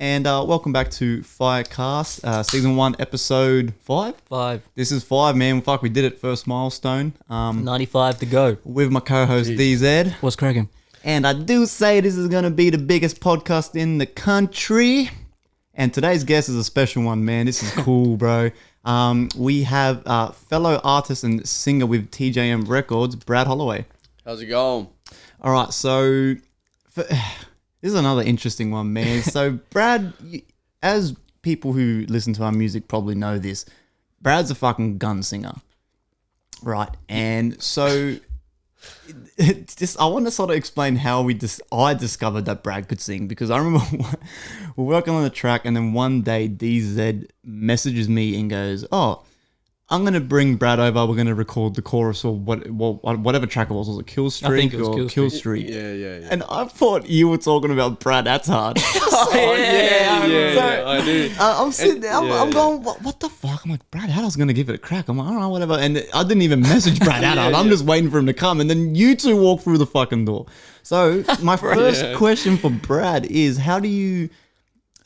And welcome back to FireCast, Season 1, Episode 5? 5. This is 5, man. Fuck, we did it. First milestone. 95 to go. With my co-host, DZ. What's cracking? And I do say this is going to be the biggest podcast in the country. And today's guest is a special one, man. This is cool, bro. We have fellow artist and singer with TJMR Records, Brad Holloway. How's it going? All right, so this is another interesting one, man. So Brad, as people who listen to our music probably know this, Brad's a fucking gun singer, right? And so just I want to sort of explain how I discovered that Brad could sing, because I remember we're working on the track, and then one day DZ messages me and goes, "Oh, I'm going to bring Brad over. We're going to record the chorus or whatever track it was. Was it Kill Streak? I think it was Kill Streak. Yeah. And I thought you were talking about Brad That's Hard. I do. I'm sitting there, I'm going, what the fuck? I'm like, Brad Haddard's going to give it a crack. I'm like, all right, whatever. And I didn't even message Brad Haddard. I'm just waiting for him to come. And then you two walk through the fucking door. So my first question for Brad is, are you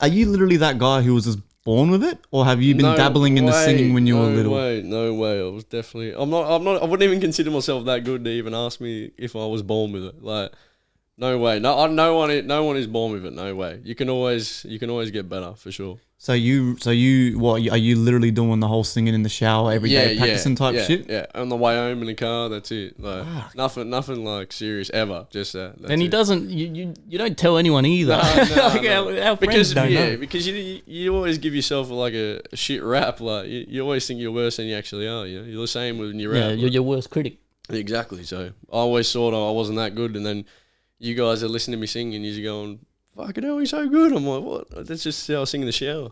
literally that guy who was just born with it, or have you been dabbling in the singing when you were little? No way. I was definitely. I'm not. I wouldn't even consider myself that good to even ask me if I was born with it. Like, no way. No one is born with it. No way. You can always get better for sure. So you what? Are you literally doing the whole singing in the shower every day, practicing type shit? Yeah, on the way home in the car. That's it. Like nothing like serious ever. Just that. And he doesn't. You don't tell anyone either. No. Our friends don't know. Because you always give yourself like a shit rap. Like you always think you're worse than you actually are. You know? You're the same when you rap. Yeah, you're your worst critic. Exactly. So I always thought I wasn't that good, and then you guys are listening to me sing, and you're going, "Fucking hell, he's so good." I'm like, "What? That's just how I sing in the shower."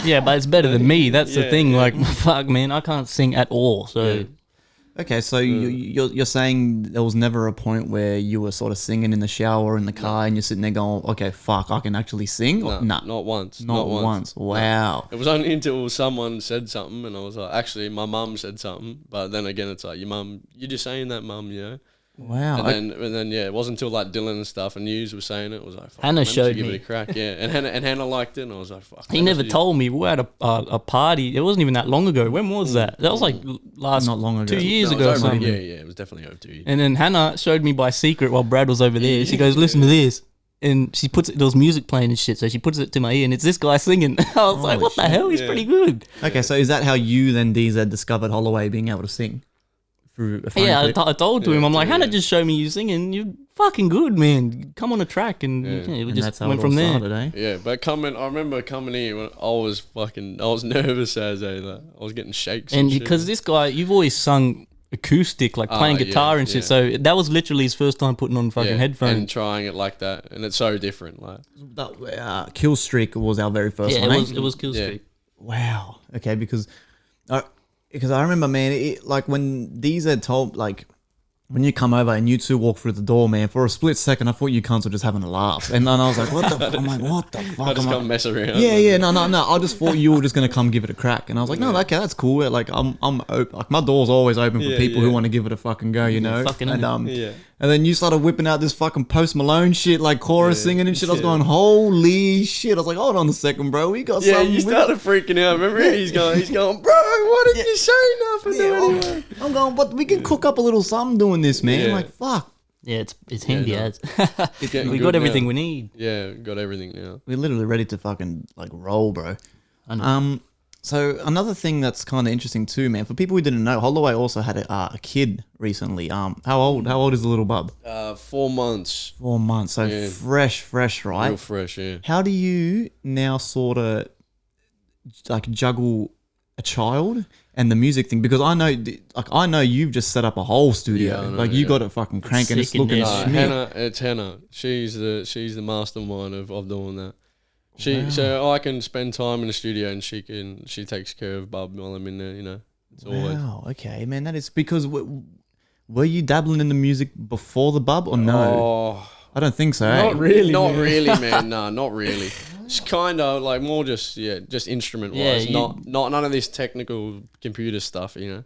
Yeah, but it's better than me. That's the thing. Like, fuck, man, I can't sing at all. So, okay, so you're saying there was never a point where you were sort of singing in the shower or in the car, and you're sitting there going, "Okay, fuck, I can actually sing." No, not once. Not once. Wow. It was only until someone said something, and I was like, actually, my mum said something. But then again, it's like, you're just saying that, mum, you know. Wow. And then it wasn't until like Dylan and stuff and News was saying it. I was like, fuck, Hannah showed give me. it a crack, and Hannah liked it, and I was like, fuck. He never told me. We were at a party. It wasn't even that long ago. When was that? That was like not long ago. 2 years ago or something. Yeah, it was definitely over 2 years. And then Hannah showed me by secret while Brad was over there. She goes, "Listen to this." And she puts there was music playing and shit, so she puts it to my ear, and it's this guy singing. I was like, "What the hell? He's pretty good." Okay, so is that how you then DZ discovered Holloway being able to sing? Through a phone clip? I told to him, I'm like, Hannah just showed me you singing. You're fucking good, man. Come on a track, and we just went from there. Started, eh? Yeah, but I remember coming here when I was nervous as I was getting shakes. And shit. because this guy, you've always sung acoustic, like playing guitar and shit. So that was literally his first time putting on fucking headphones and trying it like that, and it's so different. Like Kill Streak was our very first one. It was Kill Streak. Wow. Okay, because I remember, man, like when DZ told, like, when you come over and you two walk through the door, man, for a split second, I thought you cunts were just having a laugh. And then I was like, what the fuck? I'm like, what the fuck? I just come mess around. Yeah, no. I just thought you were just going to come give it a crack. And I was like, no, okay, that's cool. Like, I'm open. Like, my door's always open for people who want to give it a fucking go, you know? And then you started whipping out this fucking Post Malone shit, like chorus singing and shit. I was going, holy shit. I was like, hold on a second, bro. We got something. Yeah, you started freaking out. Remember? He's going, bro, why didn't you say nothing? Anyway? I'm going, but we can cook up a little something doing this, man. I'm like, fuck. Yeah, it's handy as. It's we got everything we need. Yeah, got everything now. We're literally ready to fucking like roll, bro. I know. So another thing that's kind of interesting too, man. For people who didn't know, Holloway also had a kid recently. How old is the little bub? 4 months. 4 months. So fresh, right? Real fresh, yeah. How do you now sort of like juggle a child and the music thing? Because I know you've just set up a whole studio. You got it fucking cranking. It's looking Hannah. It's Hannah. She's the mastermind of doing that. So I can spend time in the studio, and she takes care of Bub while I'm in there. You know. Wow. Okay, man. That is because were you dabbling in the music before the Bub or no? Oh, I don't think so. Not really, man. No, not really. It's kind of like more just instrument wise. Not none of this technical computer stuff. You know.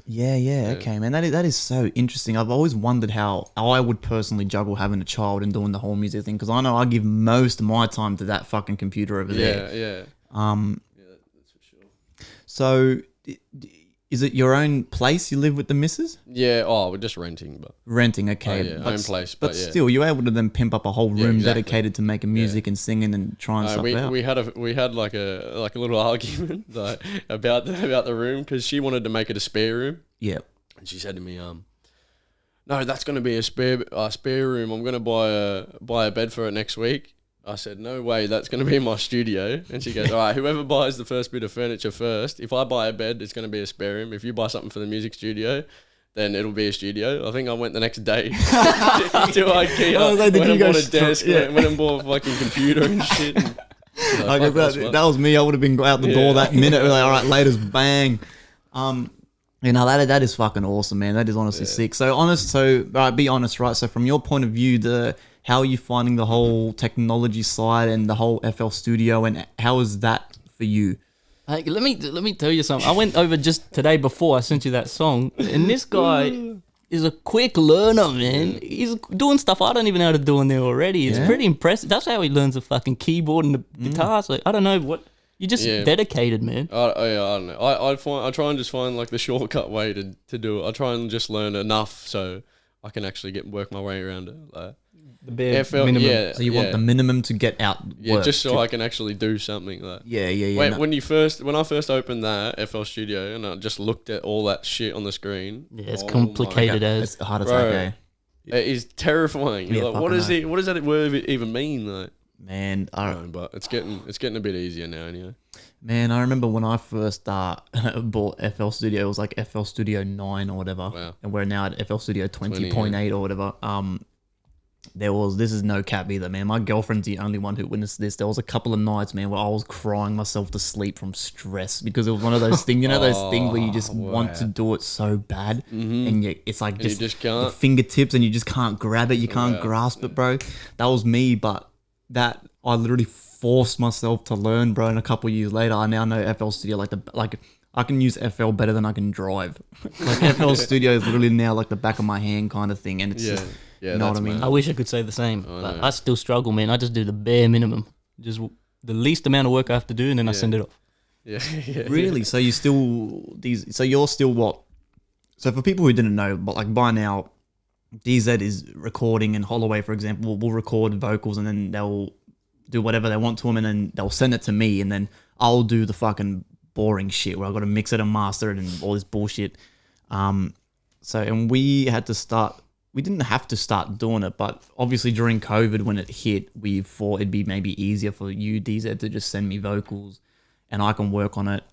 Yeah. Okay, man. That is so interesting. I've always wondered how I would personally juggle having a child and doing the whole music thing, because I know I give most of my time to that fucking computer over there. Yeah. Yeah, that's for sure. So, is it your own place you live with the missus? Yeah. Oh, we're just renting, but Renting, okay. yeah, own place, but yeah. still, you're able to then pimp up a whole room exactly. dedicated to making music and singing and trying stuff out. We had like a little argument like, about the room, because she wanted to make it a spare room. Yeah. And she said to me, no, that's going to be a spare room. I'm going to buy a bed for it next week. I said, no way, that's going to be my studio. And she goes, all right, whoever buys the first bit of furniture first, if I buy a bed, it's going to be a spare room. If you buy something for the music studio, then it'll be a studio. I think I went the next day to IKEA, went and bought a desk, went and bought a fucking computer and shit. And, that was me. I would have been out the door that minute. Like, all right, later's bang. That is fucking awesome, man. That is honestly sick. So be honest, right? So from your point of view, how are you finding the whole technology side and the whole FL Studio, and how is that for you? Hey, let me tell you something. I went over just today before I sent you that song, and this guy is a quick learner, man. He's doing stuff I don't even know how to do in there already. It's pretty impressive. That's how he learns the fucking keyboard and the guitar. So I don't know what. You're just dedicated, man. I don't know. I try and just find like the shortcut way to do it. I try and just learn enough so I can actually work my way around it. Like, the bare minimum. Yeah, so you want the minimum to get out. Yeah, just so I can actually do something. Like, When I first opened that FL Studio and I just looked at all that shit on the screen. Yeah, it's complicated as. It's hard as that. It is terrifying. You're like, what does that word even mean? Like, man, but it's getting a bit easier now anyway. Man, I remember when I first bought FL Studio, it was like FL Studio 9 or whatever. Wow. And we're now at FL Studio 20.8 or whatever. This is no cap either, man. My girlfriend's the only one who witnessed this. There was a couple of nights, man, where I was crying myself to sleep from stress, because it was one of those things, those things where you just want to do it so bad, and it's like you just can't. The fingertips, and you just can't grab it, you can't grasp it, bro. That was me, but that I literally forced myself to learn, bro. And a couple of years later, I now know FL Studio like I can use FL better than I can drive. Like FL Studio is literally now like the back of my hand kind of thing, and it's just, you know what I mean? I wish I could say the same, but I still struggle, man. I just do the bare minimum, just the least amount of work I have to do, and then I send it off. Yeah. Really? So you're still what? So for people who didn't know, but like by now, DZ is recording, and Holloway, for example, will record vocals, and then they'll do whatever they want to them, and then they'll send it to me, and then I'll do the fucking boring shit where I've got to mix it and master it and all this bullshit. And we didn't have to start doing it, but obviously during COVID when it hit, we thought it'd be maybe easier for you, DZ, to just send me vocals and I can work on it.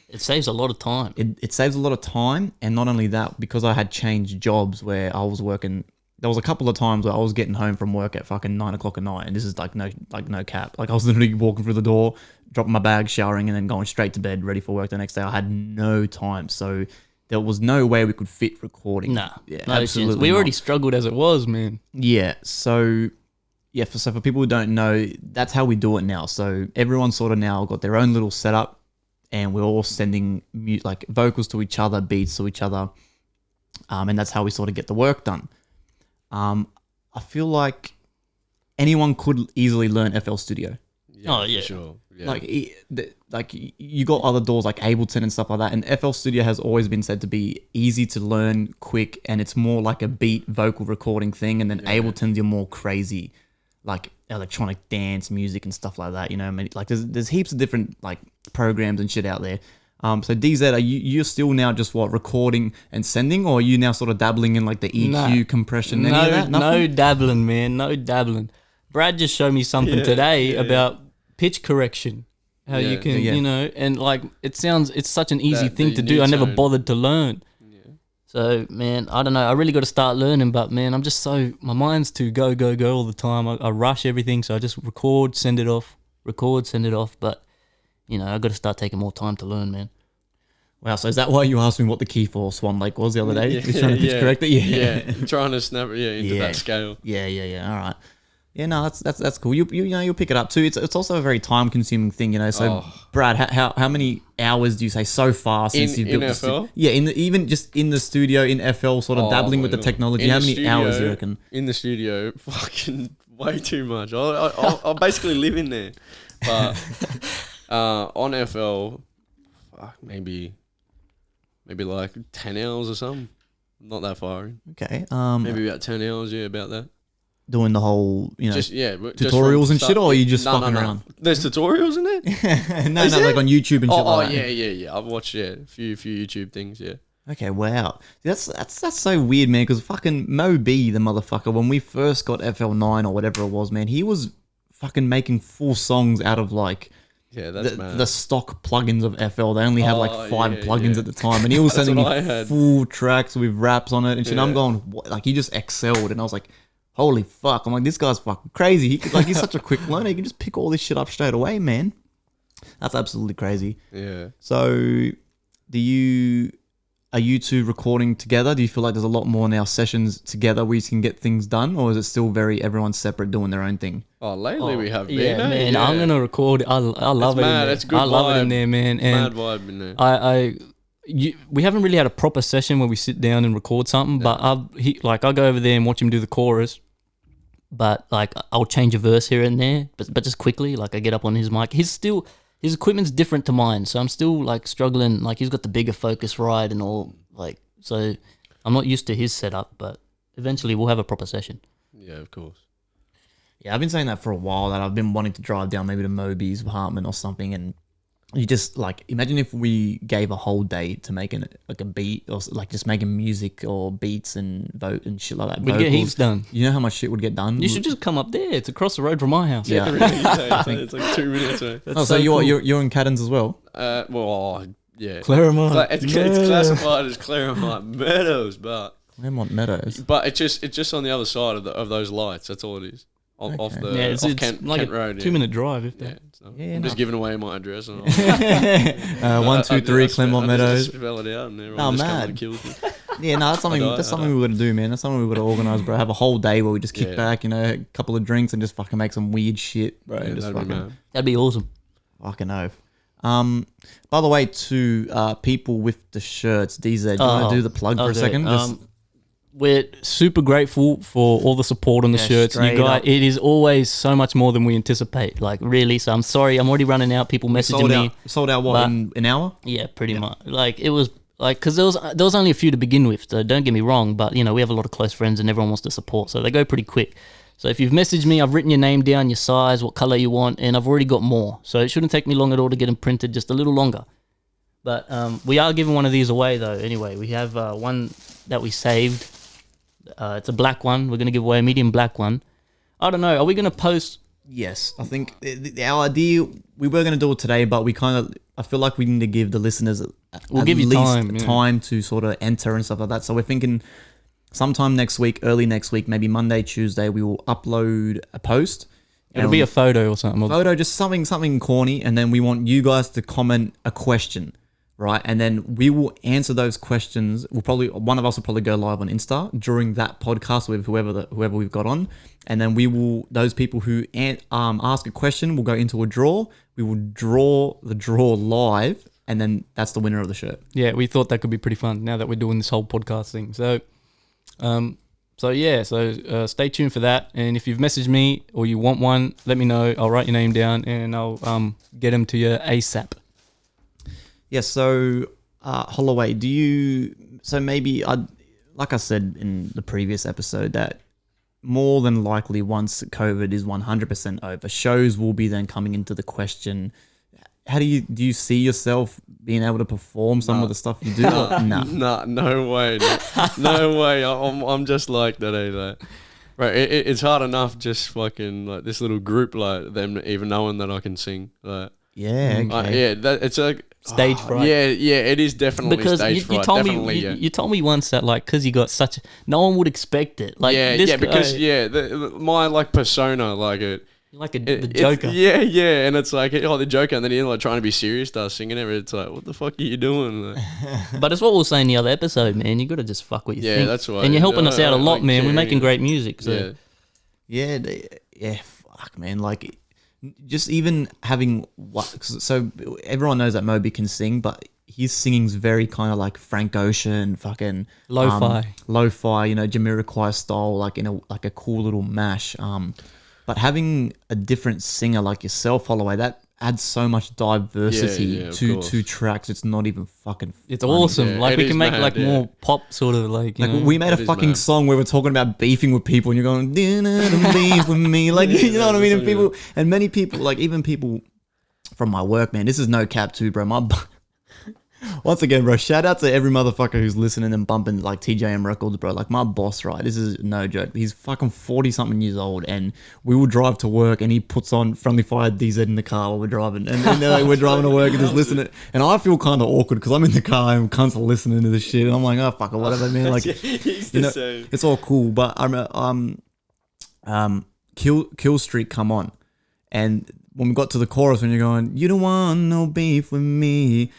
It saves a lot of time. It saves a lot of time, and not only that, because I had changed jobs where I was working. There was a couple of times where I was getting home from work at fucking 9 o'clock at night, and this is no cap. Like I was literally walking through the door, dropping my bag, showering, and then going straight to bed, ready for work the next day. I had no time, so there was no way we could fit recording. Nah, yeah, no absolutely. Chance. We already struggled as it was, man. Yeah, so for people who don't know, that's how we do it now. So everyone's sort of now got their own little setup, and we're all sending like vocals to each other, beats to each other, and that's how we sort of get the work done. I feel like anyone could easily learn FL Studio. Oh yeah, sure. Yeah. Like you got other doors like Ableton and stuff like that, and FL Studio has always been said to be easy to learn, quick, and it's more like a beat vocal recording thing. And then Ableton's your more crazy, like electronic dance music and stuff like that. You know, I mean, like there's heaps of different like programs and shit out there. So DZ, are you're still now just recording and sending, or are you now sort of dabbling in like the EQ compression? Any of that? No dabbling, man. No dabbling. Brad just showed me something today about pitch correction. How you can, you know, and like it's such an easy thing to do. I never bothered to learn. Yeah. So man, I don't know. I really got to start learning, but man, I'm just my mind's too go all the time. I rush everything, so I just record, send it off, but. You know, I got to start taking more time to learn, man. Wow, so is that why you asked me what the key for Swan Lake was the other day? You're trying to pitch correct it? Yeah, trying to snap it into that scale. Yeah, all right. Yeah, no, that's cool. You know, you'll pick it up too. It's also a very time consuming thing, you know. So, Brad, how many hours do you say so far since you've built FL? Even just in the studio in FL, sort of dabbling with the technology. How many hours do you reckon? In the studio, fucking way too much. I basically live in there, but on FL, fuck, maybe like 10 hours or something. Not that far in. Okay. Maybe about 10 hours. Yeah, about that. Doing the whole, you know, tutorials and shit, or are you just fucking around? There's tutorials in there? no, like on YouTube and shit like that. Yeah. I've watched, a few YouTube things, yeah. Okay, wow. That's so weird, man, because fucking Mo B, the motherfucker, when we first got FL9 or whatever it was, man, he was fucking making full songs out of like the stock plugins of FL. They only had like 5 plugins at the time, and he was sending me full tracks with raps on it and shit. Yeah. I'm going, what? Like, he just excelled, and I was like, holy fuck. I'm like, this guy's fucking crazy. He's such a quick learner. He can just pick all this shit up straight away, man. That's absolutely crazy. Yeah. So, are you two recording together? Do you feel like there's a lot more now sessions together where you can get things done, or is it still very everyone's separate doing their own thing? Lately we have been. Yeah, man. Yeah. I'm gonna record. I love it. Man, it's good. I love it in there, man. And mad vibe in there. We haven't really had a proper session where we sit down and record something, but I go over there and watch him do the chorus. But like, I'll change a verse here and there, but just quickly. Like, I get up on his mic. His equipment's different to mine, so I'm still like struggling. Like, he's got the bigger Focusrite and all, like, so I'm not used to his setup. But eventually, we'll have a proper session. Yeah, of course. Yeah, I've been saying that for a while, that I've been wanting to drive down maybe to Moby's apartment or something, and you just like imagine if we gave a whole day to making like a beat, or like just making music or beats and vote and shit like that. We'd get heaps done. You know how much shit would get done? You should just come up there. It's across the road from my house. Yeah, it's like 2 minutes away. Oh, so you're in Caddens as well? Yeah. Claremont. It's classified as Claremont Meadows, but Claremont Meadows. But it's just on the other side of those lights. That's all it is. Off Kent Road. 2-minute drive. If that. I'm just giving away my address. And 123 Claremont Meadows. Spell it out, and everyone just comes and kills me. Yeah, no, that's something we got to do, man. That's something we got to organise, bro. Have a whole day where we just kick back, you know, a couple of drinks and just fucking make some weird shit, bro. Yeah, that'd be awesome. Fucking oath. By the way, to people with the shirts, DZ, do you want to do the plug for a second? We're super grateful for all the support on the shirts. You guys, it is always so much more than we anticipate. Like, really. So I'm sorry, I'm already running out. People messaging me. Sold out what, in an hour? Yeah, pretty much. Like, it was like, because there was only a few to begin with. So don't get me wrong, but you know, we have a lot of close friends and everyone wants to support, so they go pretty quick. So if you've messaged me, I've written your name down, your size, what color you want, and I've already got more. So it shouldn't take me long at all to get them printed, just a little longer. But we are giving one of these away though. Anyway, we have one that we saved. It's a black one. We're going to give away a medium black one. I don't know. Are we going to post? Yes. I think our idea, we were going to do it today, but I feel like we need to give the listeners time to sort of enter and stuff like that. So we're thinking sometime next week, early next week, maybe Monday, Tuesday, we will upload a post. It'll be a photo or something. Just something corny. And then we want you guys to comment a question. Right, and then we will answer those questions. One of us will probably go live on Insta during that podcast with whoever we've got on, and then those people who ask a question will go into a draw. We will draw the draw live, and then that's the winner of the shirt. Yeah, we thought that could be pretty fun now that we're doing this whole podcast thing. So, stay tuned for that. And if you've messaged me or you want one, let me know. I'll write your name down and I'll get them to you ASAP. Yeah, so Holloway, like I said in the previous episode, that more than likely once COVID is 100% over, shows will be then coming into the question. How do you see yourself being able to perform some of the stuff you do? No way. No way. I'm just like that either. Right, it's hard enough just fucking like this little group, like them even knowing that I can sing. Like, yeah, okay. It's like stage fright. Yeah, it is definitely stage fright. You told me once that like because you got such, no one would expect it. Like my like persona, like it. Like the Joker. And it's like, the Joker, and then he's like trying to be serious, starts singing it. It's like, what the fuck are you doing? Like, but it's what we were saying the other episode, man. You got to just fuck what you think. Yeah, that's right. And you're helping us out a lot, man. We're making great music. So. Yeah, yeah, fuck, man. Like, just even having so everyone knows that Moby can sing, but his singing's very kind of like Frank Ocean, fucking lo-fi, you know, Jamiroquai style, like in a cool little mash. But having a different singer like yourself, Holloway, that adds so much diversity to tracks. It's not even fucking funny. It's awesome. Yeah, like we can make mad, like more pop sort of like, you know. We made a fucking song where we're talking about beefing with people and you're going, beef with me. Like, you know what I mean? And many people, like even people from my work, man, this is no cap too, bro. Once again, bro, shout out to every motherfucker who's listening and bumping like TJM records, bro. Like my boss, right? This is no joke. He's fucking 40-something years old, and we will drive to work, and he puts on FriendlyFire DZ in the car while we're driving, and then like, we're driving to work and just listening. And I feel kind of awkward because I'm in the car and I'm constantly listening to this shit, and I'm like, oh fuck it, whatever, man. Like, you know, it's all cool. But Kill Streak come on, and when we got to the chorus, when you're going, you don't want no beef with me.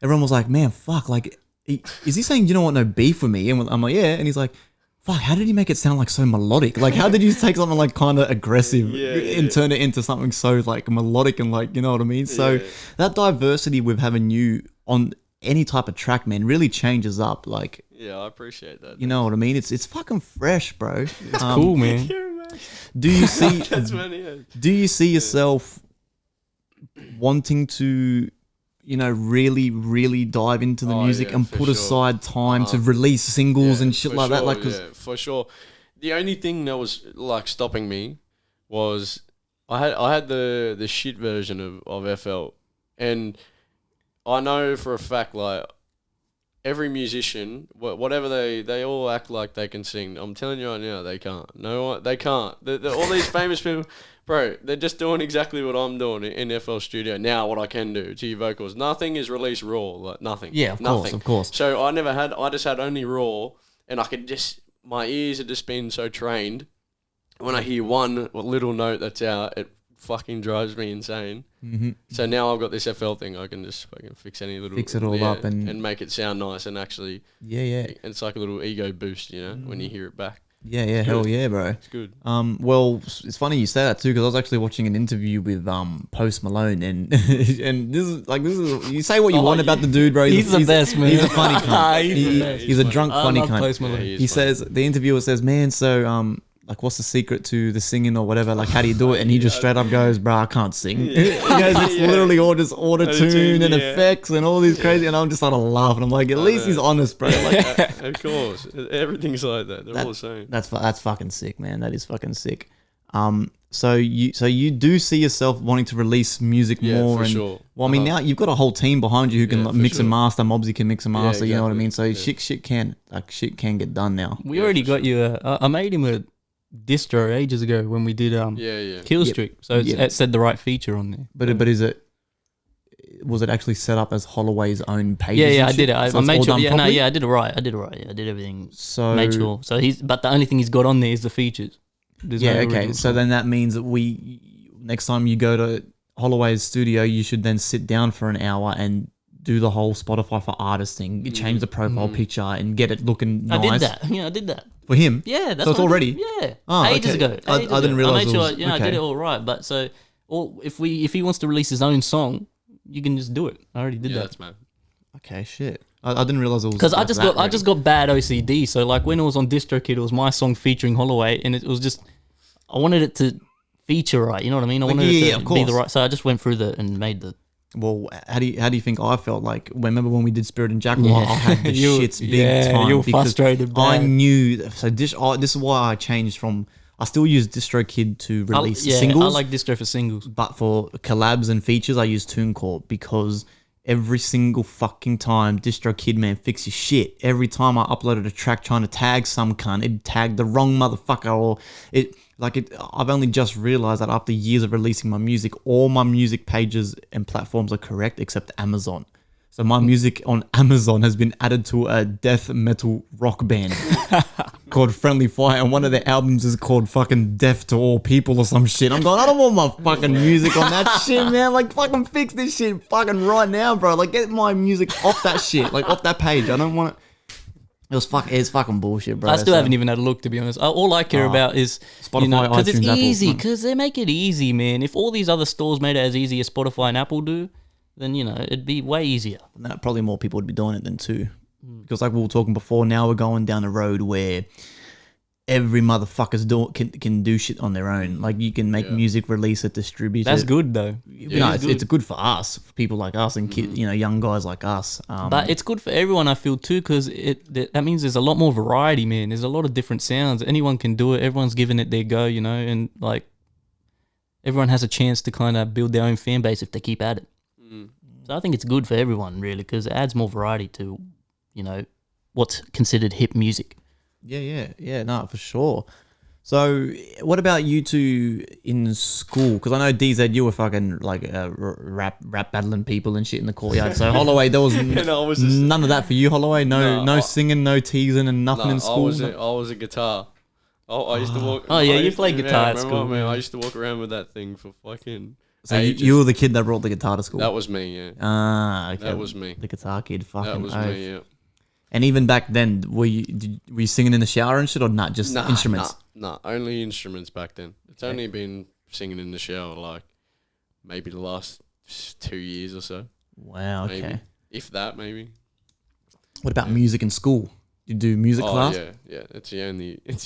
Everyone was like, man, fuck, like, is he saying you don't want no beef with me? And I'm like, yeah. And he's like, fuck, how did he make it sound like so melodic? Like, how did you take something like kind of aggressive and turn it into something so like melodic and like, you know what I mean? So that diversity with having you on any type of track, man, really changes up. Like, yeah, I appreciate that. You know what I mean? It's fucking fresh, bro. It's cool, man. Do you see? That's do you see yourself wanting to, you know, really, really dive into the music and put aside time to release singles and shit like that? Like, for sure. The only thing that was like stopping me was I had the shit version of FL, and I know for a fact like every musician, whatever they all act like they can sing. I'm telling you right now, they can't. No, they can't. All these famous people. Bro, they're just doing exactly what I'm doing in FL Studio. Now what I can do to your vocals. Nothing is released raw. Like nothing. Yeah, of course. So I just had only raw, and I could just, my ears had just been so trained. When I hear one little note that's out, it fucking drives me insane. Mm-hmm. So now I've got this FL thing. I can just fucking fix any little... Fix it all up and make it sound nice and actually... Yeah. It's like a little ego boost, you know, when you hear it back. Yeah, hell yeah, bro. It's good. Well, it's funny you say that too, because I was actually watching an interview with Post Malone, and and this is you say what you want about the dude, bro. He's the best, man. He's a funny cunt. He's a drunk funny cunt. Post Malone. He says, the interviewer says, man, so like, what's the secret to the singing or whatever? Like, how do you do it? And he just straight up goes, bro, I can't sing. He goes, it's literally all just auto-tune and effects and all these crazy. And I'm just starting to laugh. And I'm like, at least he's honest, bro. Like, of course. Everything's like that. They're all the same. That's fucking sick, man. That is fucking sick. So you do see yourself wanting to release music more, for and sure. Well, I mean, now you've got a whole team behind you who can mix and master. Mobsy can mix and master. Yeah, You know what I exactly. mean? So shit can get done now. We already got you. I made him a distro ages ago when we did Kill Streak. So it said the right feature on there. But was it actually set up as Holloway's own page? Yeah, I did it. I made sure. Yeah, I did it right. I did everything. So made sure. So but the only thing he's got on there is the features. Okay. So then that means that next time you go to Holloway's studio, you should then sit down for an hour and do the whole Spotify for Artists thing. You change the profile picture and get it looking nice. I did that. Yeah, I did that. For him? Yeah, that's so it's already? Ages ago. I didn't realize I made sure, it was, I did it all right. But so, if he wants to release his own song, you can just do it. I already did that. That's mad. Okay, shit. I didn't realize it was because I just got bad OCD. So like when it was on DistroKid, it was my song featuring Holloway, and it was just I wanted it to feature right. You know what I mean? I wanted it to be the right. So I just went through and made the. Well, how do you think I felt? Like, remember when we did Spirit and Jackal? I had the shits big time. You were frustrated. I knew. So this is why I changed from. I still use DistroKid to release singles. I like Distro for singles. But for collabs and features, I use TuneCore because every single fucking time DistroKid, man, fix your shit. Every time I uploaded a track trying to tag some cunt, it tagged the wrong motherfucker, or I've only just realized that after years of releasing my music, all my music pages and platforms are correct except Amazon. So my music on Amazon has been added to a death metal rock band called FriendlyFire, and one of their albums is called fucking Death to All People or some shit. I'm going, I don't want my fucking music on that shit, man. Like, fucking fix this shit fucking right now, bro. Like, get my music off that shit, like off that page. I don't want it. It's fucking bullshit, bro. I still haven't even had a look, to be honest. All I care about is Spotify, because it's iTunes, easy. Apple. Because they make it easy, man. If all these other stores made it as easy as Spotify and Apple do, then it'd be way easier. Probably more people would be doing it than two. Because like we were talking before, now we're going down a road where every motherfucker's can do shit on their own. Like you can make music, release it, distribute That's it. good though. It's good for us, for people like us and kids, young guys like us. But it's good for everyone, I feel too, because that means there's a lot more variety, man. There's a lot of different sounds. Anyone can do it. Everyone's giving it their go, and like everyone has a chance to kind of build their own fan base if they keep at it. So I think it's good for everyone, really, because it adds more variety to, what's considered hip music. Yeah, no, for sure. So, what about you two in school? Because I know DZ, you were fucking like rap battling people and shit in the courtyard. So Holloway, there was none of that for you, Holloway. No singing, no teasing, and nothing in school. I was a guitar. I used to walk. Oh yeah, you played guitar at school. Man, I used to walk around with that thing for fucking. So you were the kid that brought the guitar to school. That was me. Yeah. Okay. That was me. The guitar kid. Fucking. That was me. Yeah. And even back then, were you singing in the shower and shit, or not? Just instruments? Nah, only instruments back then. It's only been singing in the shower like maybe the last 2 years or so. Wow. Okay. Maybe. If that, maybe. What about music in school? You do music class? Yeah. It's the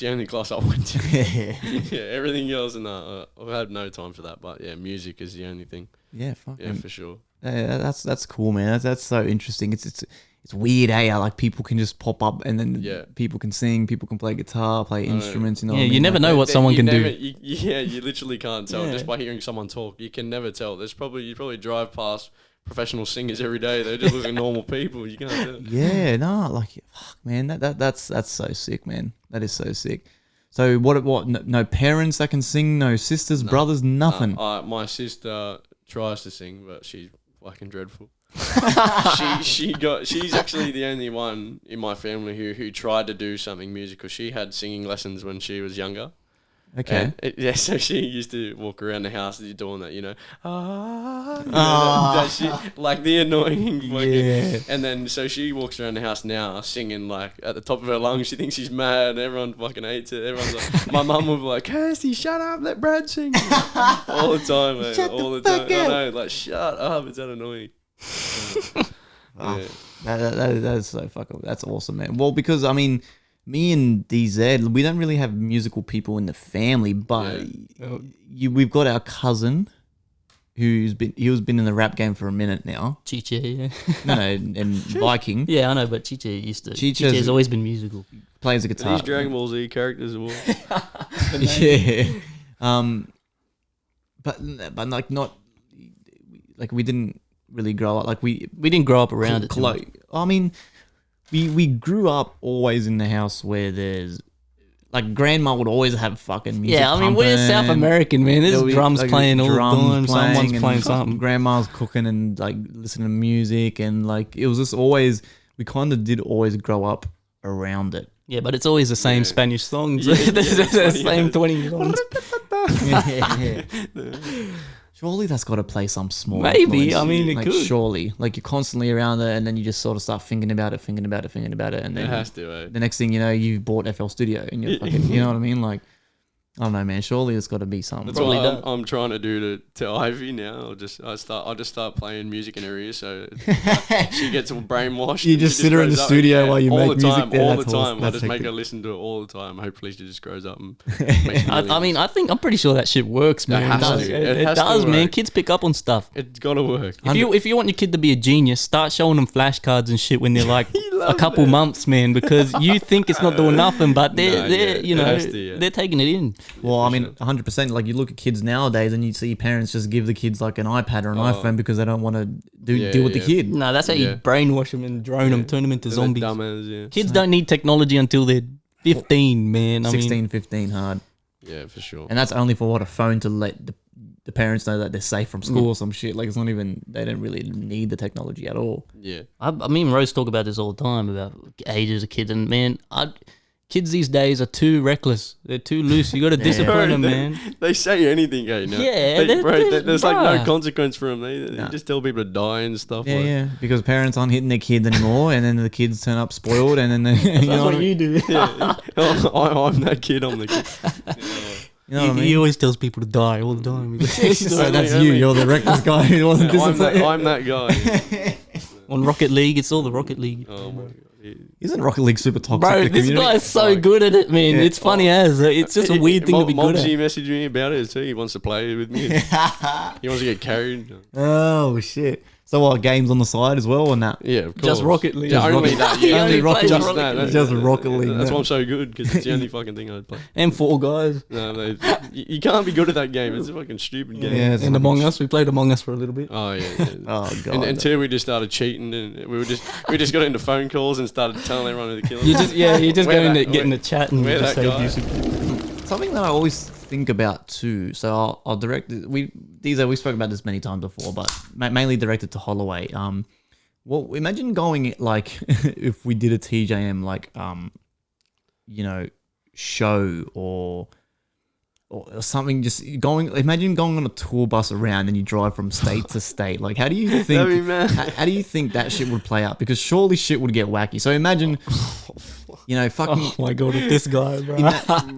only class I went to. Yeah. Everything else, I've had no time for that. But yeah, music is the only thing. Yeah. Fuck. Yeah, for sure. Yeah, that's cool, man. That's so interesting. It's weird, how like people can just pop up and then people can sing, people can play guitar, play instruments. You never know what someone can do. You literally can't tell just by hearing someone talk. You can never tell. You probably drive past professional singers every day. They just look like normal people. You can't tell. Yeah, no, like fuck, man. That's so sick, man. That is so sick. So what? No parents that can sing, no sisters, brothers, nothing. My sister tries to sing, but she's fucking dreadful. She's actually the only one in my family who tried to do something musical. She had singing lessons when she was younger. Okay. So she used to walk around the house doing that, that shit, like the annoying fucking. And then so she walks around the house now singing like at the top of her lungs. She thinks she's mad. Everyone fucking hates it. Everyone's like, my mum would be like, Kirsty, shut up, let Brad sing. All the time, man. All the time. I know, like shut up. It's that annoying. That's so fucking. That's awesome, man. Well, because I mean, me and DZ, we don't really have musical people in the family, but we've got our cousin who's been in the rap game for a minute now. Chiche, yeah. No, and Viking. Yeah, I know, but Chiche's always been musical. Plays the guitar. These Dragon Ball Z characters as well. Yeah. But like not like we didn't really grow up like we didn't grow up around it. I mean, we grew up always in the house where there's like grandma would always have fucking music. Yeah, I mean we're South American, man. There's drums like, playing all the time. Someone's playing something. Grandma's cooking and like listening to music, and like it was just always we kind of did always grow up around it. Yeah, but it's always the same Spanish songs. The same 20 songs. Surely that's got to play some small. Maybe. influence. I mean, it like, could. Surely. Like, you're constantly around it, and then you just sort of start thinking about it. And then it has to, the next thing you know, you've bought FL Studio, and you're fucking, you know what I mean? Like, I don't know, man. Surely there's got to be something. That's what I'm trying to do to Ivy now. I'll just start playing music in her ear, so she gets all brainwashed. You just sit her in the studio while you make music there. All the time. I just make her listen to it all the time. Hopefully, she just grows up and. I mean, I'm pretty sure that shit works, man. It does, man. Kids pick up on stuff. It's gotta work. If you want your kid to be a genius, start showing them flashcards and shit when they're like a couple months, man, because you think it's not doing nothing, but they're taking it in. Well, I mean, 100%. Like, you look at kids nowadays and you see parents just give the kids like an iPad or an iPhone because they don't want to deal with the kid. No, that's how you brainwash them and drone them, turn them into zombies. Dumbass, Kids don't need technology until they're 15, man. 16, 15 hard. Yeah, for sure. And that's only for a phone to let the parents know that they're safe from school or some shit. Like, it's not even, they don't really need the technology at all. Yeah. I mean, Rose talk about this all the time, about ages of kids. And, man, kids these days are too reckless. They're too loose. You got to discipline them, man. They say anything, eh? No. Yeah, there's like no consequence for them. They just tell people to die and stuff. Yeah, yeah. Because parents aren't hitting their kids anymore, and then the kids turn up spoiled, and then that's what you do. Yeah. I'm that kid. I'm the kid. You know what I mean? He always tells people to die all the time. So that's you. You're the reckless guy who wasn't disciplined. I'm that guy. On Rocket League, it's all the Rocket League. Oh my god. Isn't Rocket League super toxic? Bro, this guy's so good at it, man. It's funny as. It's just a weird thing to be good at. Mobsy messaged me about it too. He wants to play with me. He wants to get carried. Oh, shit. So what, games on the side as well or not? Yeah, of course. Just Rocket League. Yeah, only that. Yeah, only Rocket just League. that. Just Rocket League. That's why I'm so good, because it's the only fucking thing I'd play. And Fall Guys. No, you can't be good at that game. It's a fucking stupid game. Yeah, And Among Us. We played Among Us for a little bit. Oh yeah. Oh god. Until we just started cheating, and we just got into phone calls and started telling everyone who to kill us. You just go into get in the chat and where just that say guy? abusive. Something that I always think about too. So I'll direct it. We spoke about this many times before, but mainly directed to Holloway. Well, imagine going like if we did a TJM like show or something. Just going. Imagine going on a tour bus around and you drive from state to state. Like, how do you think? That'd be mad. How do you think that shit would play out? Because surely shit would get wacky. So imagine, fucking. Oh my god, with this guy, bro.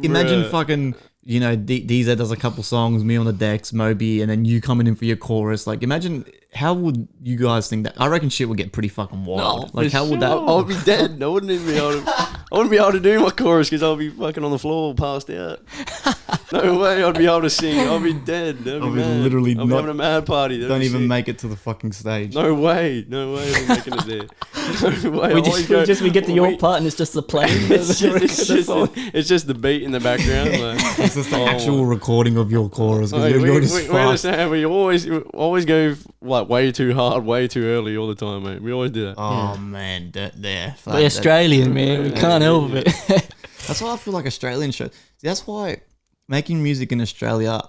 Imagine fucking, DZ does a couple songs, me on the decks, Moby, and then you coming in for your chorus. Like, imagine, how would you guys think that? I reckon shit would get pretty fucking wild. No, like, how would that? I would be dead. I wouldn't even be able to. I wouldn't be able to do my chorus because I'll be fucking on the floor, passed out. No way I'd be able to sing. I'll be dead. I'll be literally I'll be having a mad party. Don't even make it to the fucking stage. No way. I'll be making it there. No way. We get to your part and it's just the plane. It's just the beat in the background. Like, It's just the actual recording of your chorus. You're just we understand. We always go like way too hard, way too early all the time, mate. We always do that. Oh man, there. We're Australian, man. We can't help it. That's why I feel like Australian shows. See, that's why making music in Australia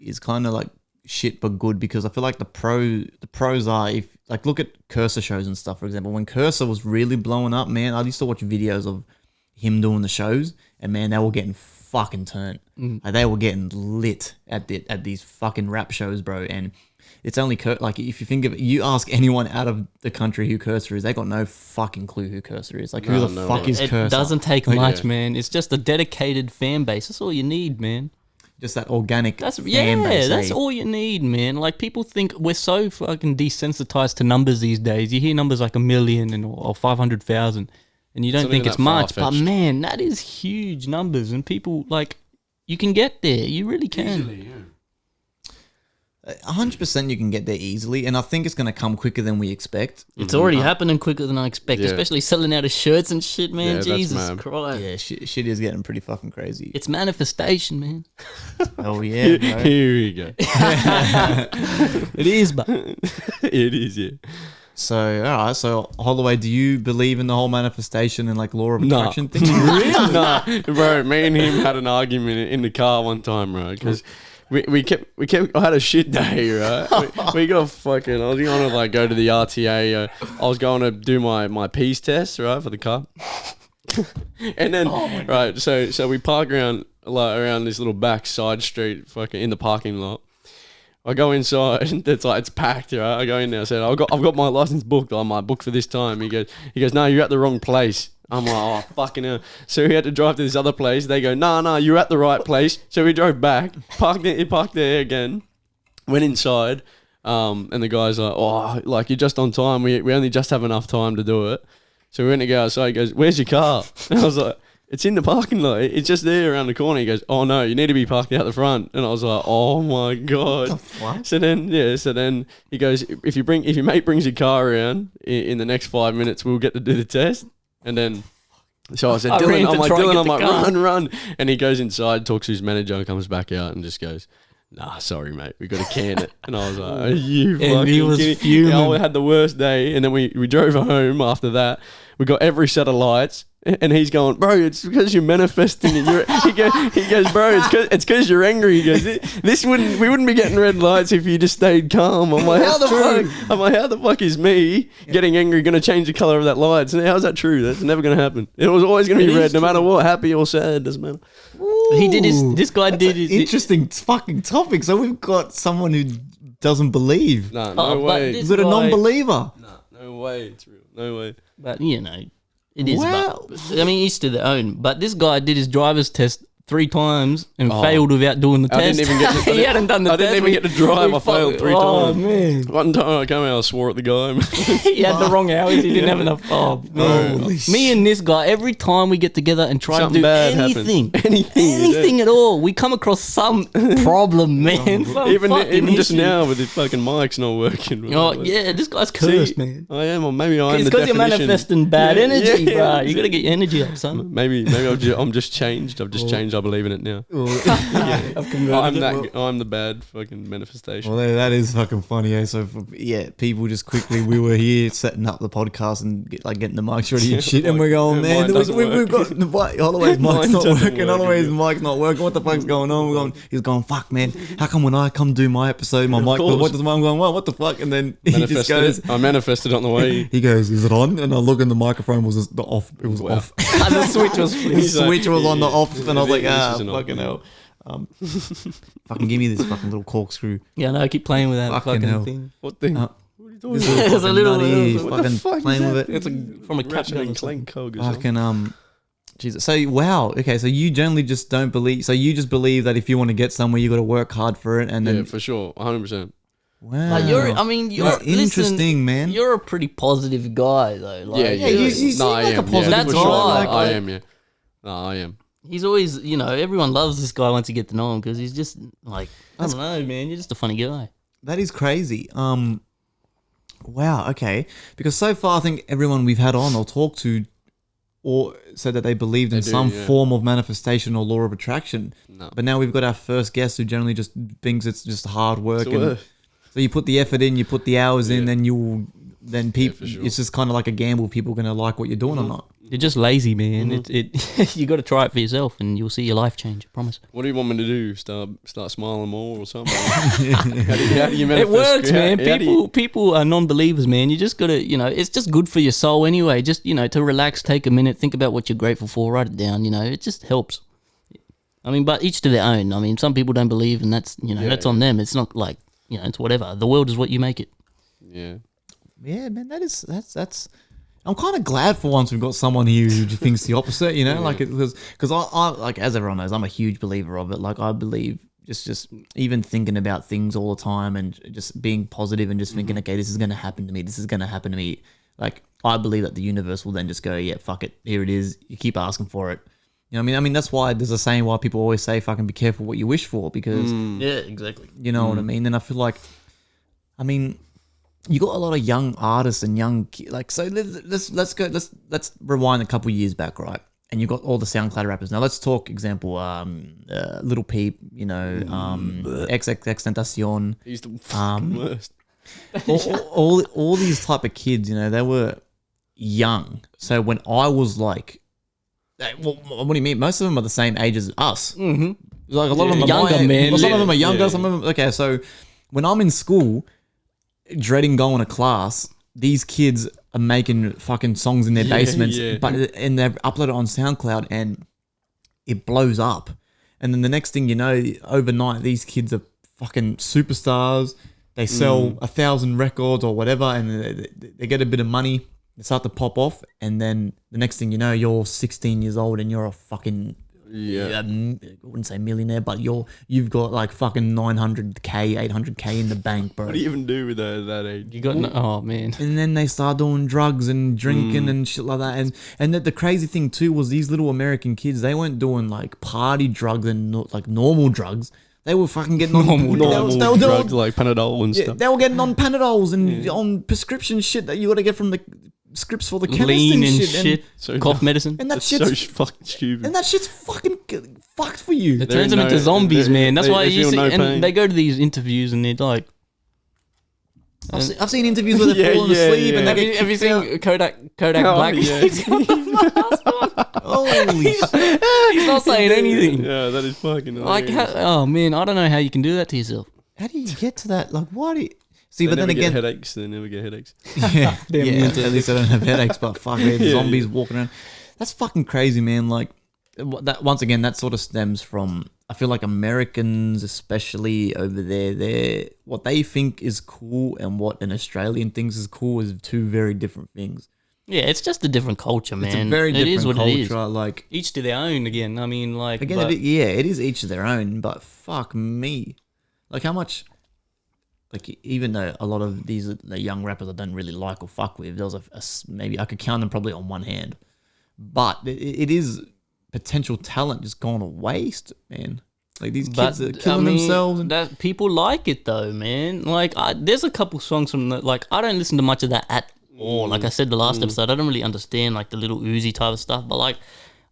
is kind of like shit but good, because I feel like the pros are, if like look at Cursor shows and stuff, for example. When Cursor was really blowing up, man, I used to watch videos of him doing the shows, and man, they were getting fucking turned. Like, they were getting lit at these fucking rap shows, bro. And it's only like, if you think of it, you ask anyone out of the country who Cursor is, they got no fucking clue who Cursor is. Like, who the fuck is Cursor? It doesn't take much, man. It's just a dedicated fan base. That's all you need, man. Just that organic fan base. That's all you need, man. Like, people think we're so fucking desensitized to numbers these days. You hear numbers like 1 million or 500,000, and you don't think it's much. But man, that is huge numbers, and people, like, you can get there. You really can. Easily, yeah. 100% you can get there easily, and I think it's going to come quicker than we expect. It's already happening quicker than I expect, Yeah. especially selling out of shirts and shit, man. Yeah, that's Jesus mad. Christ. Yeah, shit is getting pretty fucking crazy. It's manifestation, man. Oh yeah, bro. Here we go. It is, but It is, yeah. So alright, so Holloway, do you believe in the whole manifestation and like law of Nah. attraction thing? Really? Nah, bro. Me and him had an argument in the car one time, right? Because we kept. I had a shit day, right? we got fucking. I was going to like go to the RTA. I was going to do my P's test, right, for the car. And then right, so we park around this little back side street, fucking in the parking lot. I go inside, it's packed, right? I go in there, I said, I've got my license booked, I'm like, booked for this time. He goes, no, you're at the wrong place. I'm like, oh, fucking hell. So we had to drive to this other place. They go, no, you're at the right place. So we drove back, parked there again, went inside, and the guy's like, oh, like, you're just on time. We only just have enough time to do it. So we went to go outside. He goes, where's your car? And I was like, it's in the parking lot. It's just there around the corner. He goes, oh no, you need to be parked out the front. And I was like, oh my God. What? So then he goes, if your mate brings your car around in the next 5 minutes, we'll get to do the test. And then, so I said, Dylan, run. And he goes inside, talks to his manager, comes back out and just goes, nah, sorry, mate, we got to can it. And I was like, are you And fucking he was kidding? fuming. Yeah, I had the worst day. And then we drove home after that. We got every set of lights. And he's going, bro, it's because you're manifesting it. He goes, bro, it's because you're angry. He goes, we wouldn't be getting red lights if you just stayed calm. I'm like, how the fuck is me getting angry going to change the color of that light? So how's that true? That's never going to happen. It was always going to be red, no matter what, happy or sad, doesn't matter. He did this guy did his interesting fucking topic. So we've got someone who doesn't believe. Nah, no way. Is it a non-believer? Nah, no way. It's real. No way. But it is. Wow. But, I mean, each to their own. But this guy did his driver's test 3 times and failed without doing the test. I didn't even get to, he hadn't done the test. I didn't even get to drive. I failed 3 times. Oh, man. One time I came out, I swore at the guy. He had the wrong hours. He didn't have enough. Oh, man. Me and this guy, every time we get together and try Something to do bad anything at all, we come across some problem, man. Even just now with the fucking mics not working. Oh, yeah, this guy's cursed, man. I am, or maybe I am the definition. It's because you're manifesting bad energy, bro. You got to get your energy up, son. Maybe I'm just changed. I've just changed. I believe in it now. I'm the bad fucking manifestation. Well, that is fucking funny. Eh? So, people just quickly, we were here setting up the podcast and getting the mics ready and shit, and we're going, man, we've got Holloway's mic's not working. Holloway's mic's not working. What the fuck's going on? He's going, fuck, man. How come when I come do my episode, my mic? What does mine going? What the fuck? And then he just goes, I manifested on the way. He goes, is it on? And I look, and the microphone was just off. It was off. And the switch was flipped. The switch was on the off, and I was like, fucking hell. Fucking give me this fucking little corkscrew. Yeah, no, I keep playing with that fucking thing. What thing? What are you talking about? There's a little fucking playing with it. It's from a Ratchet and Clank cog. Fucking Jesus. So wow. Okay. So you generally just don't believe. So you just believe that if you want to get somewhere, you got to work hard for it, and then for sure, 100%. Wow. Like you're interesting, man. You're a pretty positive guy, though. Like, you seem like a positive That's guy. right. I am. Yeah. No, I am. He's always, everyone loves this guy once you get to know him because he's just like, I don't know, man. You're just a funny guy. That is crazy. Wow. Okay. Because so far, I think everyone we've had on or talked to or said that they believed in some form of manifestation or law of attraction. No. But now we've got our first guest who generally just thinks it's just hard work. So you put the effort in, you put the hours in, then people. Sure. It's just kind of like a gamble. People are going to like what you're doing or not. You're just lazy, man. You got to try it for yourself, and you'll see your life change. I promise. What do you want me to do? Start smiling more or something? how do you manifest? It works, man. People are non-believers, man. You just got to, it's just good for your soul anyway. Just to relax, take a minute, think about what you're grateful for, write it down. It just helps. I mean, but each to their own. I mean, some people don't believe, and that's that's on them. It's not like it's whatever. The world is what you make it. Yeah. Yeah, man. That's. I'm kind of glad for once we've got someone here who thinks the opposite, like because I like, as everyone knows, I'm a huge believer of it. Like I believe just even thinking about things all the time and just being positive and just thinking, okay, this is going to happen to me. This is going to happen to me. Like I believe that the universe will then just go, yeah, fuck it, here it is. You keep asking for it. You know what I mean? That's why there's a saying why people always say, fucking be careful what you wish for, because yeah, exactly. You know what I mean? And I feel like, you got a lot of young artists and young so let's rewind a couple years back, right? And you got all the SoundCloud rappers. Now let's talk example, Little Peep, XXXTentacion. He's the fucking worst. all these type of kids, they were young. So when I was like, what do you mean? Most of them are the same age as us. Mm-hmm. Like a lot of them are younger, man. Some of them are younger. Some of them. Okay, so when I'm in school, dreading going to class, these kids are making fucking songs in their basements, and they've uploaded it on SoundCloud, and it blows up. And then the next thing you know, overnight, these kids are fucking superstars. They sell 1,000 records or whatever, and they get a bit of money. They start to pop off, and then the next thing you know, you're 16 years old and you're a fucking I wouldn't say millionaire, but you've got like fucking 900k, 800k in the bank, bro. What do you even do with that age? You got oh man. And then they start doing drugs and drinking and shit like that. And the crazy thing too was these little American kids, they weren't doing like party drugs and like normal drugs. They were fucking getting on normal drugs like Panadol and stuff. They were getting on Panadols and on prescription shit that you got to get from the scripts for the chemist lean and shit. shit, So cough medicine. And that That's shit's so fucking stupid. and that shit's fucking fucked for you. It turns them into zombies, man. That's why you feel see, no and pain. they go to these interviews and they're like, I've seen interviews where they're falling asleep and they get have you kicked out. seen Kodak Oh, Black? yeah. He's got the mask on. Holy shit. He's not saying anything. Yeah, that is fucking Like, oh man, I don't know how you can do that to yourself. How do you get to that? Like, why do you... See, They but then never get again... headaches. They never get headaches. Yeah, Damn yeah, mental. at least I don't have headaches, but fuck, man, Yeah, zombies walking around. That's fucking crazy, man. Like, that once again, that sort of stems from... I feel like Americans, especially over there, they're what they think is cool and what an Australian thinks is cool is two very different things. Yeah, it's just a different culture, man. It's a very It different is what culture. it is. Like, Each to their own. Again, I mean, like again, but- it is each of their own. But fuck me, like how much, like even though a lot of the young rappers I don't really like or fuck with, there was maybe I could count them probably on one hand, but it is potential talent just gone to waste, man. Like these kids are killing themselves. And that people like it though, man. Like there's a couple songs from the, like I don't listen to much of that at all. Like I said the last episode, I don't really understand like the little Uzi type of stuff. But like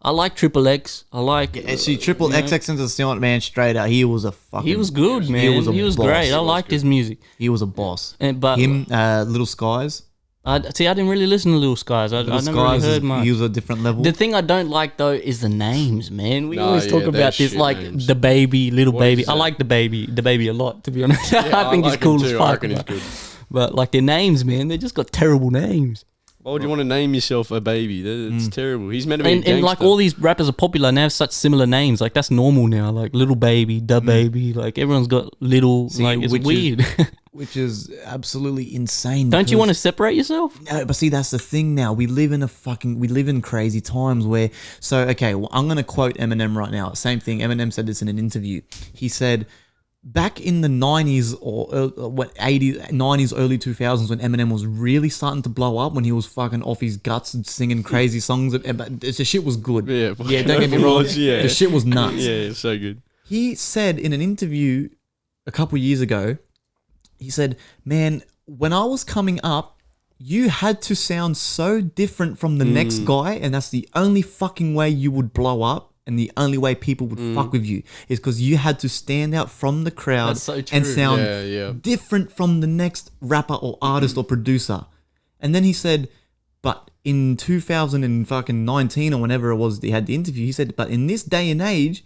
I like Triple X. I like see, Triple XX into the Silent Man straight out. He was a fucking. he was good, man. He was boss. great. I liked his music. He was a boss. But Him, Little Skies. I didn't really listen to Little Skies. I never really heard much. He was a different level. The thing I don't like though is the names, man. We Nah, always talk yeah, about they're this, shit like names. the baby, little What baby. is I that? like the baby a lot. To be honest, Yeah, I think like he's cool him as too. fuck. I reckon he's But, good. but like their names, man, they just got terrible names. Why would you want to name yourself a baby? That's terrible. He's meant to be a And like gangster. all these rappers are popular and they have such similar names. Like that's normal now. Like little baby, the baby. Like everyone's got little. See, like it's which is- weird. which is absolutely insane. Don't you because- want to separate yourself? No, but see, that's the thing now. We live in crazy times where, so, okay, well, I'm going to quote Eminem right now. Same thing. Eminem said this in an interview. He said, back in the 90s or 80s, 90s, early 2000s, when Eminem was really starting to blow up, when he was fucking off his guts and singing crazy songs, but the shit was good. Yeah, don't get me wrong. yeah. The shit was nuts. Yeah, it's so good. He said in an interview a couple years ago, he said, man, when I was coming up, you had to sound so different from the next guy, and that's the only fucking way you would blow up, and the only way people would fuck with you is because you had to stand out from the crowd That's so true. and sound Yeah. different from the next rapper or artist or producer. And then he said, but in 2019 or whenever it was he had the interview, he said, but in this day and age,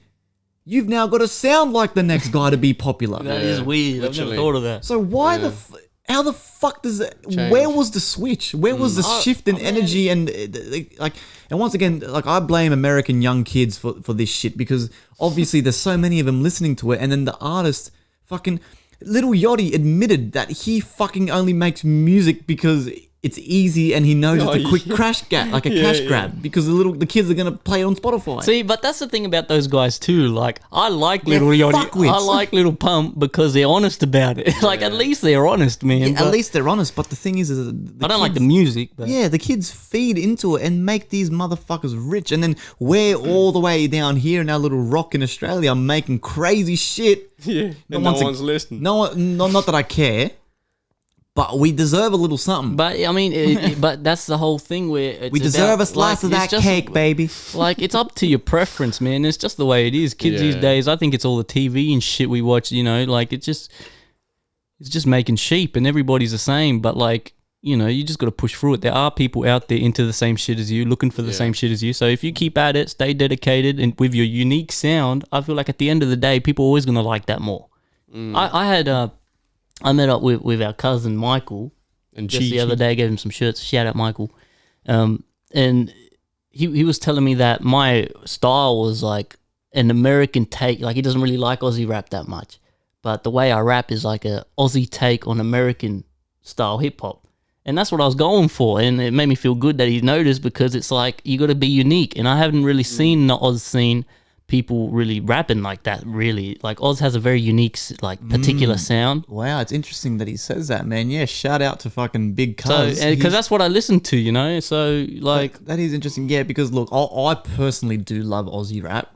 you've now got to sound like the next guy to be popular. That is weird. I've never literally. thought of that. So why how the fuck does that? Where was the switch? Where was the shift in energy and like? And once again, like I blame American young kids for this shit because obviously there's so many of them listening to it, and then the artist fucking Lil Yachty admitted that he fucking only makes music because it's easy and he knows it's a quick cash grab because the kids are gonna play it on Spotify. See, but that's the thing about those guys too. Like, I like Little They're Yachty. fuckwits. I like Little Pump because they're honest about it. Like, at least they're honest, man. Yeah, But at least they're honest, but the thing is I don't like the music. But Yeah, the kids feed into it and make these motherfuckers rich. And then we're all the way down here in our little rock in Australia making crazy shit. Yeah, and once no one's listening. No one, not that I care, but we deserve a little something. But I mean, but that's the whole thing where it's We deserve about, a slice of it's that just- cake, baby. Like, it's up to your preference, man. It's just the way it is. Kids these Yeah. days, I think it's all the TV and shit we watch. You know, like it's just making sheep, and everybody's the same. But like, you know, you just got to push through it. There are people out there into the same shit as you, looking for the same shit as you. So if you keep at it, stay dedicated, and with your unique sound, I feel like at the end of the day, people are always gonna like that more. I met up with our cousin Michael And just the other day. Gave him some shirts. Shout out Michael. And he was telling me that my style was like an American take. Like, he doesn't really like Aussie rap that much, but the way I rap is like a Aussie take on American style hip hop. And that's what I was going for. And it made me feel good that he noticed, because it's like, you got to be unique. And I haven't really seen in the Oz scene people really rapping like that, really. Like, Oz has a very unique, like, particular sound. Wow, it's interesting that he says that, man. Yeah, shout out to fucking Big So, Cuz. because that's what I listen to, you know? So, like, that is interesting. Yeah, because look, I personally do love Aussie rap.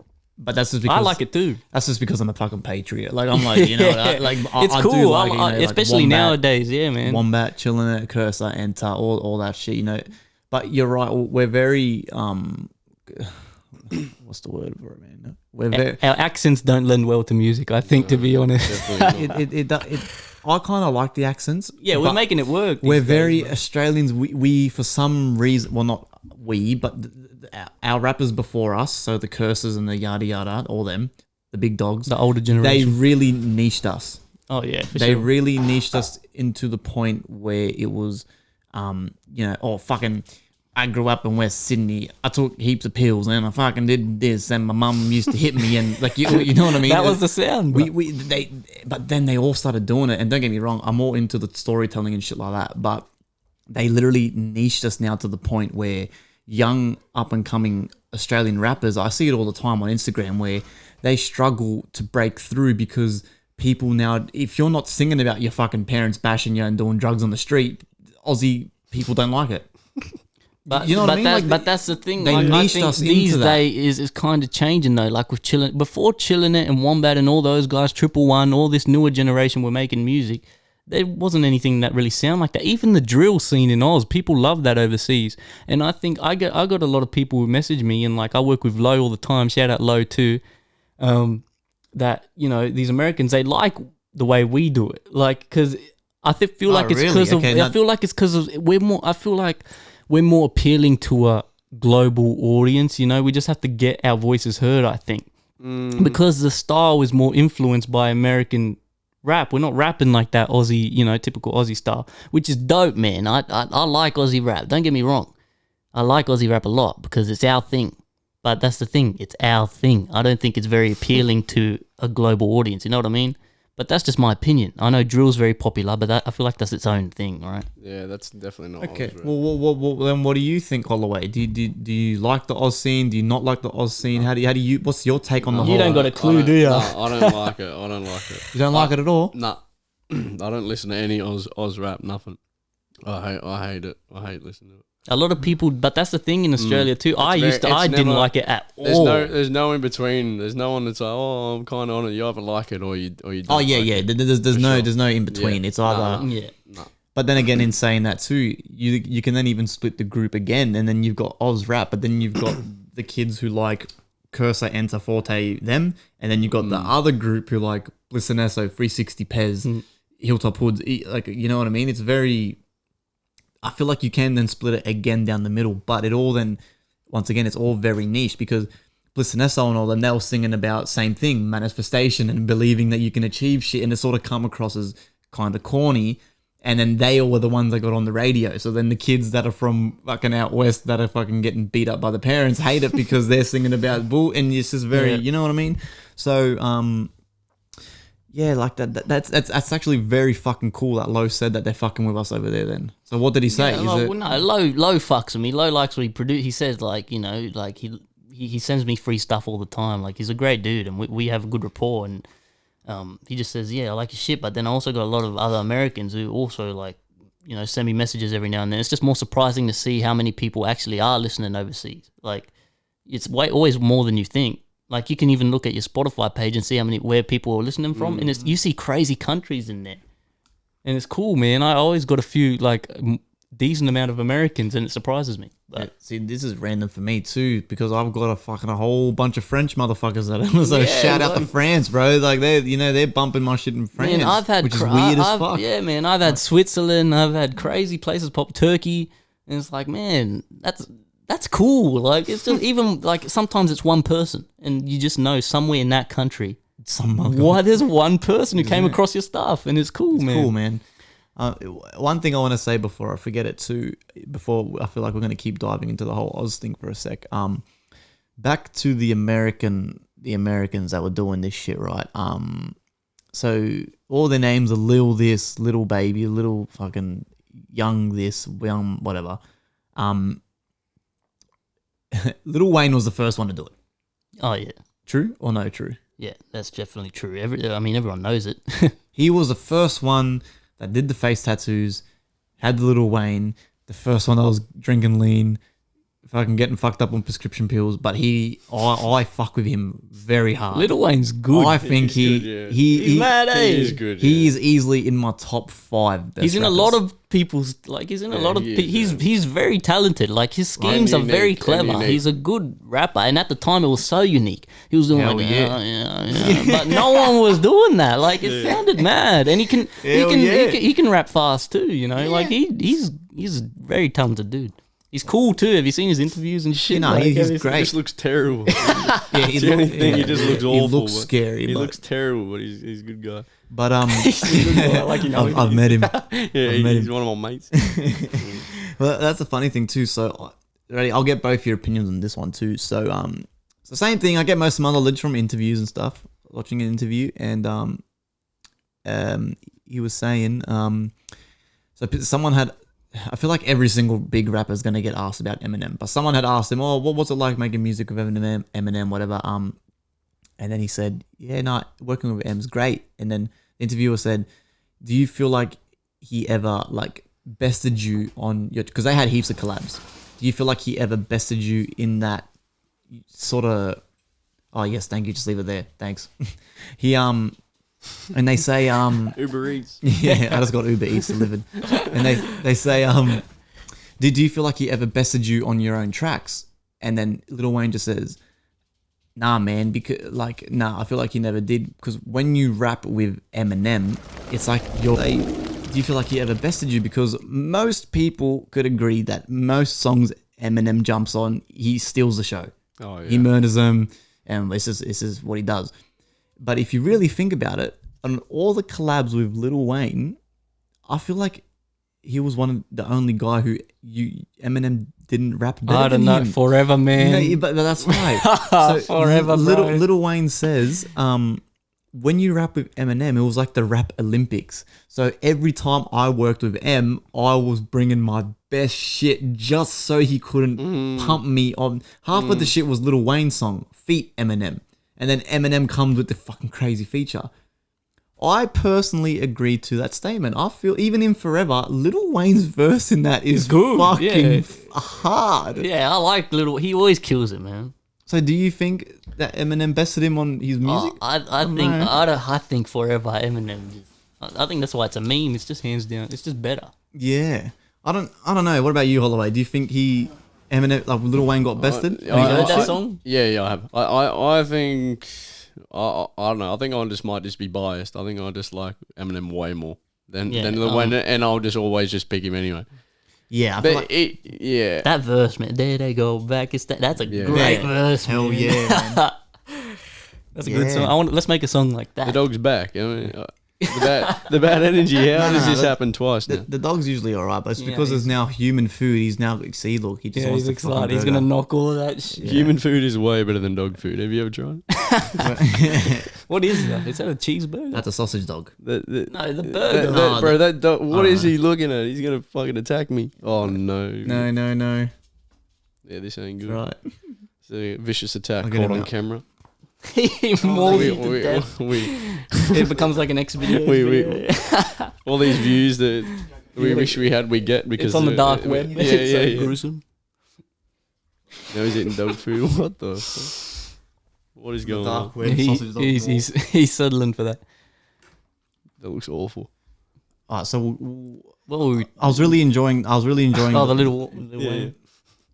But that's just because I like it too. That's just because I'm a fucking patriot. Like, I'm like, you know, It's I cool. do like, you know, like especially Wombat, nowadays, yeah, man. Wombat, Chillin' at Cursor, Enter, all that shit, you know. But you're right. We're very what's the word for it, man? Our accents don't lend well to music, I think, to be honest. I kind of like the accents. Yeah, we're making it work. We're very Australians. We for some reason, well, not we, but our rappers before us, so the Curses and the yada yada, all them, the big dogs, the older generation, they really niched us. Oh yeah, they really niched us into the point where it was, fucking. I grew up in West Sydney. I took heaps of pills and I fucking did this, and my mum used to hit me, and like you know what I mean. That was the sound. But then they all started doing it. And don't get me wrong, I'm all into the storytelling and shit like that. But they literally niched us now to the point where young up and coming Australian rappers, I see it all the time on Instagram, where they struggle to break through because people now, if you're not singing about your fucking parents bashing you and doing drugs on the street, Aussie people don't like it. But you know what I mean? But that's the thing. They I think these days is kind of changing though. Like with Chillin', before Chillin' It and Wombat and all those guys, 111, all this newer generation were making music. There wasn't anything that really sound like that. Even the drill scene in Oz, people love that overseas. And I think I got a lot of people who message me, and like I work with Low all the time. Shout out Low too. That these Americans, they like the way we do it. Like because I feel like it's because of. I feel like it's because of we're more. I feel like we're more appealing to a global audience, we just have to get our voices heard, I think. Because the style is more influenced by American rap. We're not rapping like that Aussie, typical Aussie style, which is dope, man. I like Aussie rap. Don't get me wrong. I like Aussie rap a lot because it's our thing. But that's the thing. It's our thing. I don't think it's very appealing to a global audience. You know what I mean? But that's just my opinion. I know drill's very popular, but I feel like that's its own thing, right? Yeah, that's definitely not. Okay. Well, then what do you think, Holloway? Do you like the Oz scene? Do you not like the Oz scene? How do you? What's your take on the whole? You don't got a clue, do you? No, I don't like it. I don't like it. You don't like it at all? Nah. I don't listen to any Oz rap. Nothing. I hate it. I hate listening to it. A lot of people, but that's the thing in Australia too. I didn't like it at all. There's no in between. There's no one that's like, oh, I'm kind of on it. You either like it or you don't. Oh yeah. There's no in between. Yeah. It's either. Nah. But then again, in saying that too, you can then even split the group again, and then you've got Oz rap, but then you've got the kids who like Cursor, Enter, Forte, them, and then you've got the other group who like Bliss and Esso, 360 Pez, Hilltop Hoods, like you know what I mean? It's very. I feel like you can then split it again down the middle, but it all then, once again, it's all very niche because Bliss and Esso and all them, they were singing about same thing, manifestation and believing that you can achieve shit, and it sort of come across as kind of corny, and then they all were the ones that got on the radio. So then the kids that are from fucking out west that are fucking getting beat up by the parents hate it because they're singing about bull, and it's just very, you know what I mean? So, yeah, like that's actually very fucking cool that Low said that they're fucking with us over there then. So what did he say? No, Low fucks with me. Low likes what he produces. He says like, he sends me free stuff all the time. Like he's a great dude and we have a good rapport, and he just says, yeah, I like your shit. But then I also got a lot of other Americans who also like, send me messages every now and then. It's just more surprising to see how many people actually are listening overseas. Like it's always more than you think. Like you can even look at your Spotify page and see where people are listening from, and you see crazy countries in there, and it's cool, man. I always got a few like decent amount of Americans, and it surprises me. But yeah, see, this is random for me too because I've got a whole bunch of French motherfuckers that are so shout out to France, bro. Like they're bumping my shit in France, man, I've had which is weird as fuck. Yeah, man, I've had Switzerland, I've had crazy places pop, Turkey, and it's like, man, that's cool. Like it's just even like sometimes it's one person and you just know somewhere in that country, there's one person who came across your stuff, and it's cool, man. Cool, man. One thing I want to say before I forget it too, before I feel like we're going to keep diving into the whole Oz thing for a sec. Back to the Americans that were doing this shit, right? So all their names are Lil this, Little Baby, Little fucking Young this, Young whatever. Lil Wayne was the first one to do it. Oh, yeah. True or no true? Yeah, that's definitely true. Everyone knows it. He was the first one that did the face tattoos, had the Lil Wayne, the first one that was drinking lean, fucking getting fucked up on prescription pills, but I fuck with him very hard. Lil Wayne's good. I think he's mad, eh? He is good. He is easily in my top 5 best He's in rappers. a lot of people's he's in a lot of he's very talented. Like his schemes are very clever. He's a good rapper, and at the time it was so unique. He was doing but no one was doing that. Like it sounded mad, and he can rap fast too. You know, like he's a very talented dude. He's cool too. Have you seen his interviews and shit? No, he's great. He just looks terrible. He just looks awful. He looks scary. He looks terrible, but he's a good guy. But like, you know, I've met him. He's one of my mates. Well, that's the funny thing too. So, ready? I'll get both your opinions on this one too. So, same thing. I get most of my knowledge from interviews and stuff. Watching an interview, and he was saying, so someone had. I feel like every single big rapper is gonna get asked about Eminem, but someone had asked him, "Oh, what was it like making music with Eminem, whatever." And then he said, "Yeah, no, working with M's great." And then the interviewer said, "Do you feel like he ever like bested you on your?" Because they had heaps of collabs. Do you feel like he ever bested you in that sort of? Oh yes, thank you. Just leave it there. Thanks. He And they say Uber Eats. Yeah, I just got Uber Eats delivered. And they say did you feel like he ever bested you on your own tracks? And then Lil Wayne just says, "Nah, man, because I feel like he never did, because when you rap with Eminem, it's like do you feel like he ever bested you? Because most people could agree that most songs Eminem jumps on, he steals the show. Oh yeah. He murders them, and this is what he does. But if you really think about it, on all the collabs with Lil Wayne, I feel like he was the only guy who Eminem didn't rap better I don't than know, forever, man. Yeah, but that's right. So Forever, bro. Lil Wayne says, when you rap with Eminem, it was like the rap Olympics. So every time I worked with M, I was bringing my best shit just so he couldn't pump me on. Half of the shit was Lil Wayne's song, feat Eminem. And then Eminem comes with the fucking crazy feature. I personally agree to that statement. I feel even in Forever, Lil Wayne's verse in that is good, fucking hard. Yeah, I like he always kills it, man. So do you think that Eminem bested him on his music? I think Forever Eminem. I think that's why it's a meme. It's just hands down. It's just better. Yeah. I don't know. What about you, Holloway? Do you think Eminem, like Lil Wayne, got bested? Have you heard that song? Yeah, I have. I think I don't know. I think I might just be biased. I think I just like Eminem way more than Lil Wayne, and I'll just always just pick him anyway. Yeah, I but feel that verse, man. There they go back. That's a great verse. Hell man. yeah, man. That's a good song. Let's make a song like that. The dog's back. I mean, the bad energy. How does this happen twice now? The dog's usually alright, but it's because there's now human food. He's now see, look, he just wants to excited. He's gonna knock all of that shit. Human food is way better than dog food. Have you ever tried? What is that? Is that a cheeseburger? That's a sausage dog. No, the burger. Bro, that dog. What is he looking at? He's gonna fucking attack me. Oh no. No. Yeah, this ain't good. Right. It's a vicious attack caught on camera. He mauled you to death. It becomes like an X video. All these views that we wish we had, we get because it's on the dark web. Yeah. Gruesome. Now he's eating dog food. What the fuck? What is going on? Web, he's settling for that. That looks awful. Alright, so I was really enjoying. Oh, the little Wayne.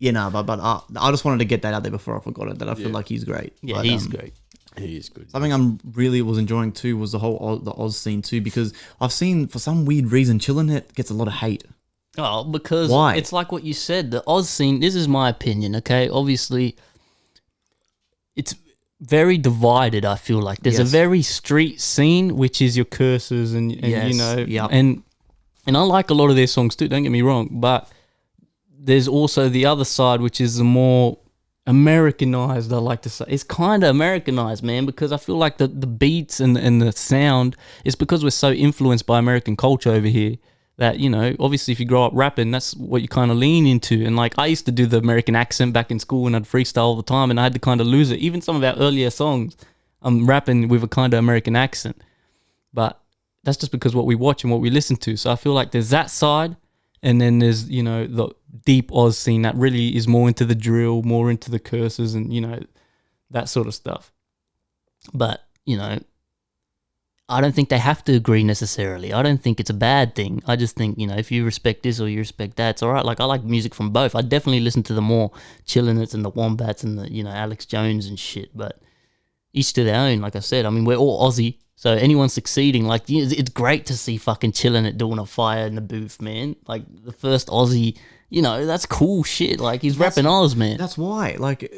Yeah, no, but I just wanted to get that out there before I forgot it. That I feel like he's great. Yeah, but, he's great. He is good. Something I'm really was enjoying too was the whole the Oz scene too, because I've seen for some weird reason Chillin' gets a lot of hate. Oh, because Why? It's like what you said. The Oz scene. This is my opinion. Okay, obviously, it's very divided. I feel like there's a very street scene, which is your curses and you know, and I like a lot of their songs too. Don't get me wrong, but there's also the other side, which is the more Americanized, I like to say. It's kind of Americanized, man, because I feel like the beats and the sound is because we're so influenced by American culture over here that, you know, obviously if you grow up rapping, that's what you kind of lean into. And like I used to do the American accent back in school and I'd freestyle all the time and I had to kind of lose it. Even some of our earlier songs, I'm rapping with a kind of American accent. But that's just because what we watch and what we listen to. So I feel like there's that side and then there's, you know, deep Oz scene that really is more into the drill, more into the curses and, you know, that sort of stuff. But, you know, I don't think they have to agree necessarily. I don't think it's a bad thing. I just think, you know, if you respect this or you respect that, it's all right. Like, I like music from both. I definitely listen to the more Chillinits and the Wombats and the, you know, Alex Jones and shit. But each to their own, like I said. I mean, we're all Aussie. So anyone succeeding, like, it's great to see fucking Chillinit doing a fire in the booth, man. Like, the first Aussie, you know, that's cool shit. Like, he's rapping Oz, man. That's why. Like,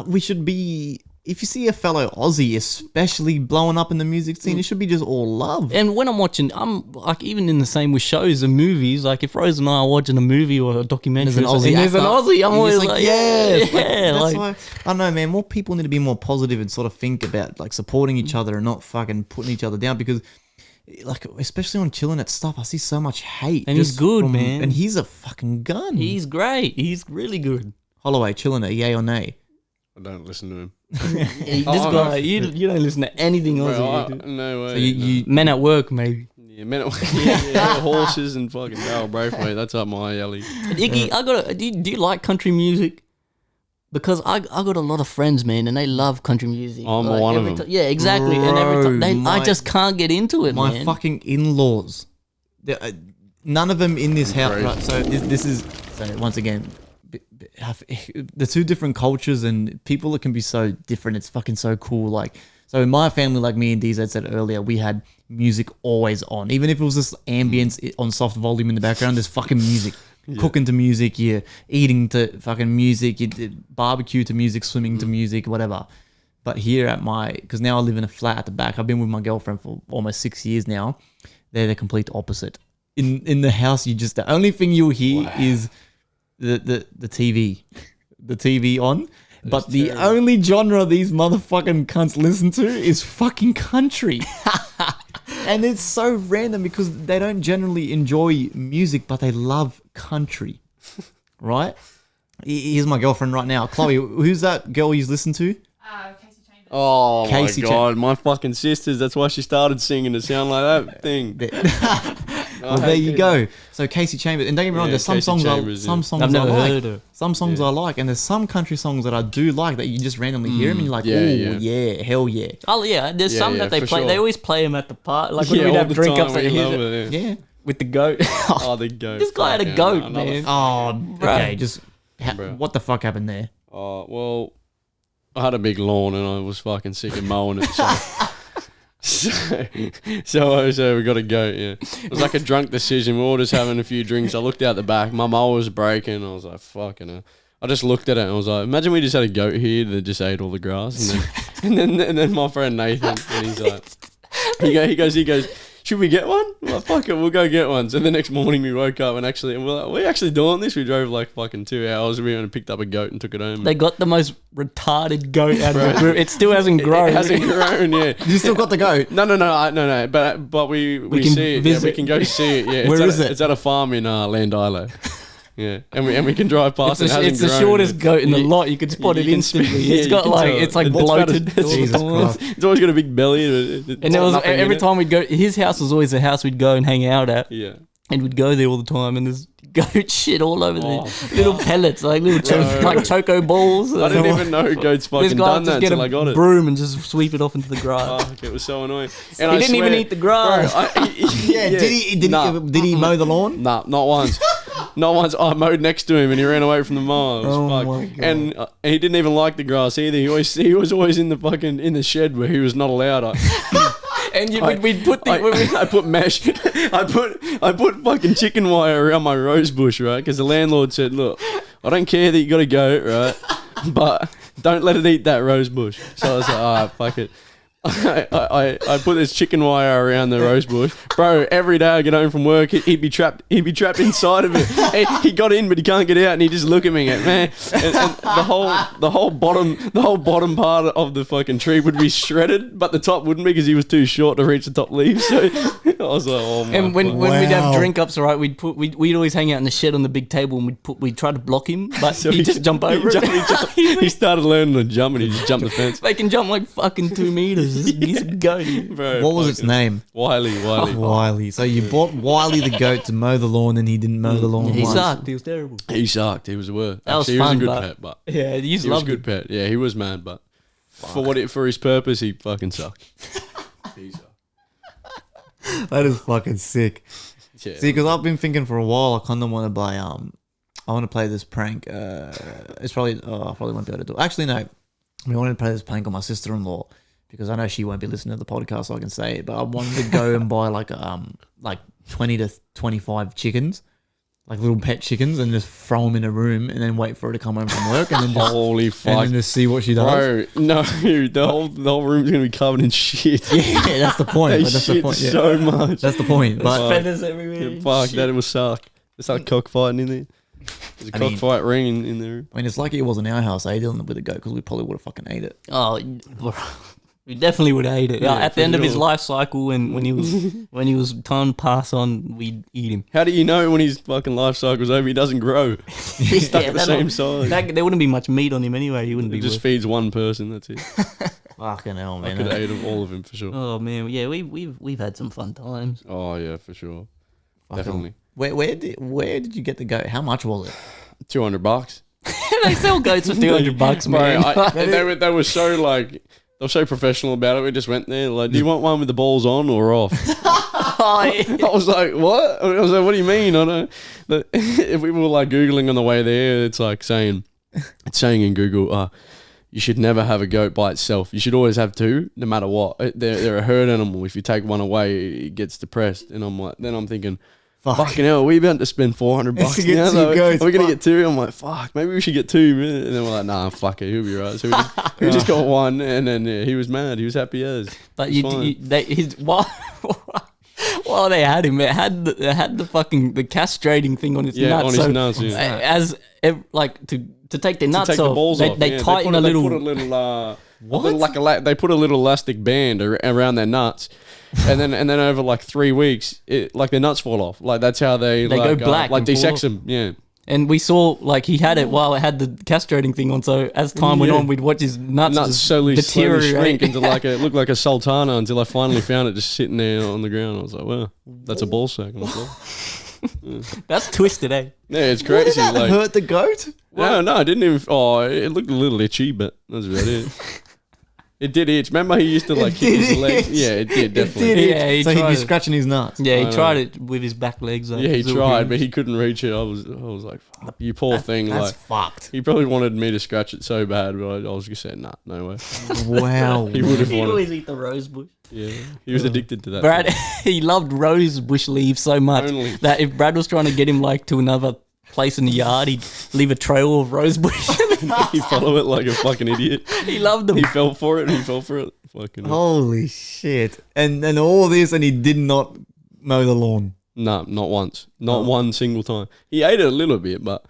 we should be... If you see a fellow Aussie, especially blowing up in the music scene, it should be just all love. And when I'm watching, I'm like, even in the same with shows and movies, like if Rose and I are watching a movie or a documentary, there's an Aussie, I'm always like, yes. Yeah, that's why, I don't know, man, more people need to be more positive and sort of think about like supporting each other and not fucking putting each other down, because like, especially on Chillinit stuff, I see so much hate. And he's good, man. And he's a fucking gun. He's great. He's really good. Holloway, Chillinit, yay or nay? I don't listen to him. This guy, you don't listen to anything else. No way. So you men at work, maybe. Yeah, men at work. Yeah, horses and fucking barrel brace, mate. That's up my alley. Iggy, do you like country music? Because I got a lot of friends, man, and they love country music. I'm like, one of them. Yeah, exactly. Bro, and every time I just can't get into it, my man. My fucking in-laws, none of them in this house. Right, so this is once again. The two different cultures and people that can be so different. It's fucking so cool. Like, so in my family, like me and DZ said earlier, we had music always on. Even if it was just ambience on soft volume in the background, there's fucking music. Yeah. Cooking to music, you're eating to fucking music, you barbecue to music, swimming to music, whatever. But here at because now I live in a flat at the back. I've been with my girlfriend for almost 6 years now. They're the complete opposite. In the house, the only thing you'll hear is the TV on, but the only genre these motherfucking cunts listen to is fucking country. And it's so random because they don't generally enjoy music, but they love country, right? Here's my girlfriend right now, Chloe. Who's that girl you listen to? Casey Chambers. Oh Casey my god, my fucking sisters. That's why she started singing to sound like that thing. Well, there you go. So Casey Chambers, and don't get me wrong, there's some songs I've never heard of. Some songs I like, and there's some country songs that I do like that you just randomly hear them and you're like, hell yeah. Oh yeah, there's some that they play. Sure. They always play them at the party, like when we'd have drink ups. Yeah, with the goat. Oh, the goat. This guy had a goat, man. Oh, okay. Just what the fuck happened there? Oh well, I had a big lawn and I was fucking sick of mowing it. So we got a goat, yeah. It was like a drunk decision. We were all just having a few drinks. I looked out the back. My mower was breaking. I was like, fucking hell. I just looked at it and I was like, imagine we just had a goat here that just ate all the grass. And then my friend Nathan, and he's like, he goes, should we get one? I'm like, fuck it, we'll go get one. So the next morning we woke up and we're like, we're actually doing this. We drove like fucking 2 hours. We went and picked up a goat and took it home. They got the most retarded goat out of the group. It still hasn't grown. It hasn't grown, yeah. You still got the goat? No. But we can see it. visit. Yeah, we can go see it. Yeah. Where is it? It's at a farm in Land Island. Yeah, and we can drive past. It's the shortest goat in the lot. You can spot it instantly. It's got like it's like bloated. Jesus Christ. It's always got a big belly. And there was every time we'd go. His house was always a house we'd go and hang out at. Yeah, and we'd go there all the time. And there's goat shit all over there. Little pellets, like little like choco balls. I didn't even know goats fucking done that until I got it. Broom and just sweep it off into the grass. Oh, it was so annoying. And he didn't even eat the grass. Bro, Did he mow the lawn? Nah, not once. Not once. I mowed next to him and he ran away from the mower. My God. And he didn't even like the grass either. He was always in the shed where he was not allowed. And we'd put I put mesh. I put fucking chicken wire around my rose bush, right? Because the landlord said, "Look, I don't care that you got a goat, right? But don't let it eat that rose bush." So I was like, "All right, fuck it." I put this chicken wire around the rose bush, bro. Every day I get home from work, he'd be trapped inside of it. He got in, but he can't get out, and he just look at me, and man, and the whole bottom part of the fucking tree would be shredded, but the top wouldn't be because he was too short to reach the top leaves. So I was like, oh my. And when we'd have drink ups, right, we'd always hang out in the shed on the big table, and we'd try to block him, but so he'd just jump over it. He started learning to jump, and he just jumped the fence. They can jump like fucking 2 meters. This goat. Bro, What was its name? Wiley. Wiley. So you bought Wiley the goat to mow the lawn, and he didn't mow the lawn. He once. sucked. He was terrible. He sucked. He was the worst. That was Actually, fun, he was a but- good pet, but Yeah, you he was a loved good it. pet. Yeah, he was mad, but for his purpose, he fucking sucked. He sucked. That is fucking sick. Yeah. See, because I've been thinking for a while, I kind of want to buy. I want to play this prank. It's probably. I probably won't be able to do it. Actually, no. I wanted to play this prank on my sister-in-law because I know she won't be listening to the podcast, so I can say it. But I wanted to go and buy like 20 to 25 chickens, like little pet chickens, and just throw them in a room and then wait for her to come home from work and then just, Holy fuck. and then just see what she does. Bro, no, the whole room's gonna be covered in shit. Yeah, that's the point. They But that's the shit point. Yeah. so much. That's the point. But Feathers everywhere. Yeah, fuck, that would suck. There's like cockfighting in there. There's a I mean- cockfight ring in there. I mean, it's lucky it wasn't our house, dealing with a goat, because we probably would have fucking ate it. Oh, we definitely would hate it. Yeah, At the for end of his sure. life cycle, and when he was time to pass on, we'd eat him. How do you know when his fucking life cycle's over he doesn't grow? He's stuck at the same size. There wouldn't be much meat on him anyway. He wouldn't It be. just worth- feeds one person, that's it. Fucking hell, I man. could have ate all of him for sure. Oh man, yeah, we've had some fun times. Oh yeah, for sure. Fucking- Definitely. Where did you get the goat? How much was it? $200. They sell goats for $200, man. Bro, they were so like they were so professional about it. We just went there like, do you want one with the balls on or off? Oh, yeah. I was like, what? I was like, what do you mean? I don't. If we were like googling on the way there, it's saying in Google, you should never have a goat by itself. You should always have two, no matter what. They're a herd animal. If you take one away, it gets depressed. And I'm thinking, fucking hell, we about to spend $400 To get now. two Though. goats, Are we gonna fuck. get two? I'm like, fuck, maybe we should get two. And then we're like, nah, fuck it, he'll be right. So we just got one, and then he was mad. He was happy as. But It's fine. while they had him, it had the fucking the castrating thing on his Yeah, nuts. on his nuts, yeah. To take their nuts to take off, the balls off. they Yeah, tighten they a little. put a little they put a little elastic band around their nuts, and then over like 3 weeks, their nuts fall off. Like that's how they go black like and fall desex off. them. Yeah. And we saw he had it while it had the castrating thing on. So as time went Yeah. on, we'd watch his nuts just slowly deteriorate. shrink into it looked like a sultana until I finally found it just sitting there on the ground. I was like, well, that's a ball sack. That's twisted, eh? Yeah, it's crazy. Did that Like, hurt the goat? no, I didn't even. Oh, it looked a little itchy, but that's about it. It did itch. Remember, he used to like kick did his legs. itch. Yeah, it did definitely. Did it? Yeah, he so he'd tried be it. scratching his nuts. Yeah, I he know. tried it with his back legs. Yeah, he his little tried, hands. but he couldn't reach it. I was like, fuck, you poor thing. That's Like, fucked. he probably wanted me to scratch it so bad, but I was just saying, nah, no way. Wow. He would have He wanted. always eat the rose bush. Yeah, he was addicted to that. Brad, he loved rose bush leaves so much Only. that if Brad was trying to get him to another place in the yard, he'd leave a trail of rose bush. He followed it like a fucking idiot. He loved them. He fell for it. Fucking. Holy shit. And all this, and he did not mow the lawn. No, not once. Not one single time. He ate it a little bit, but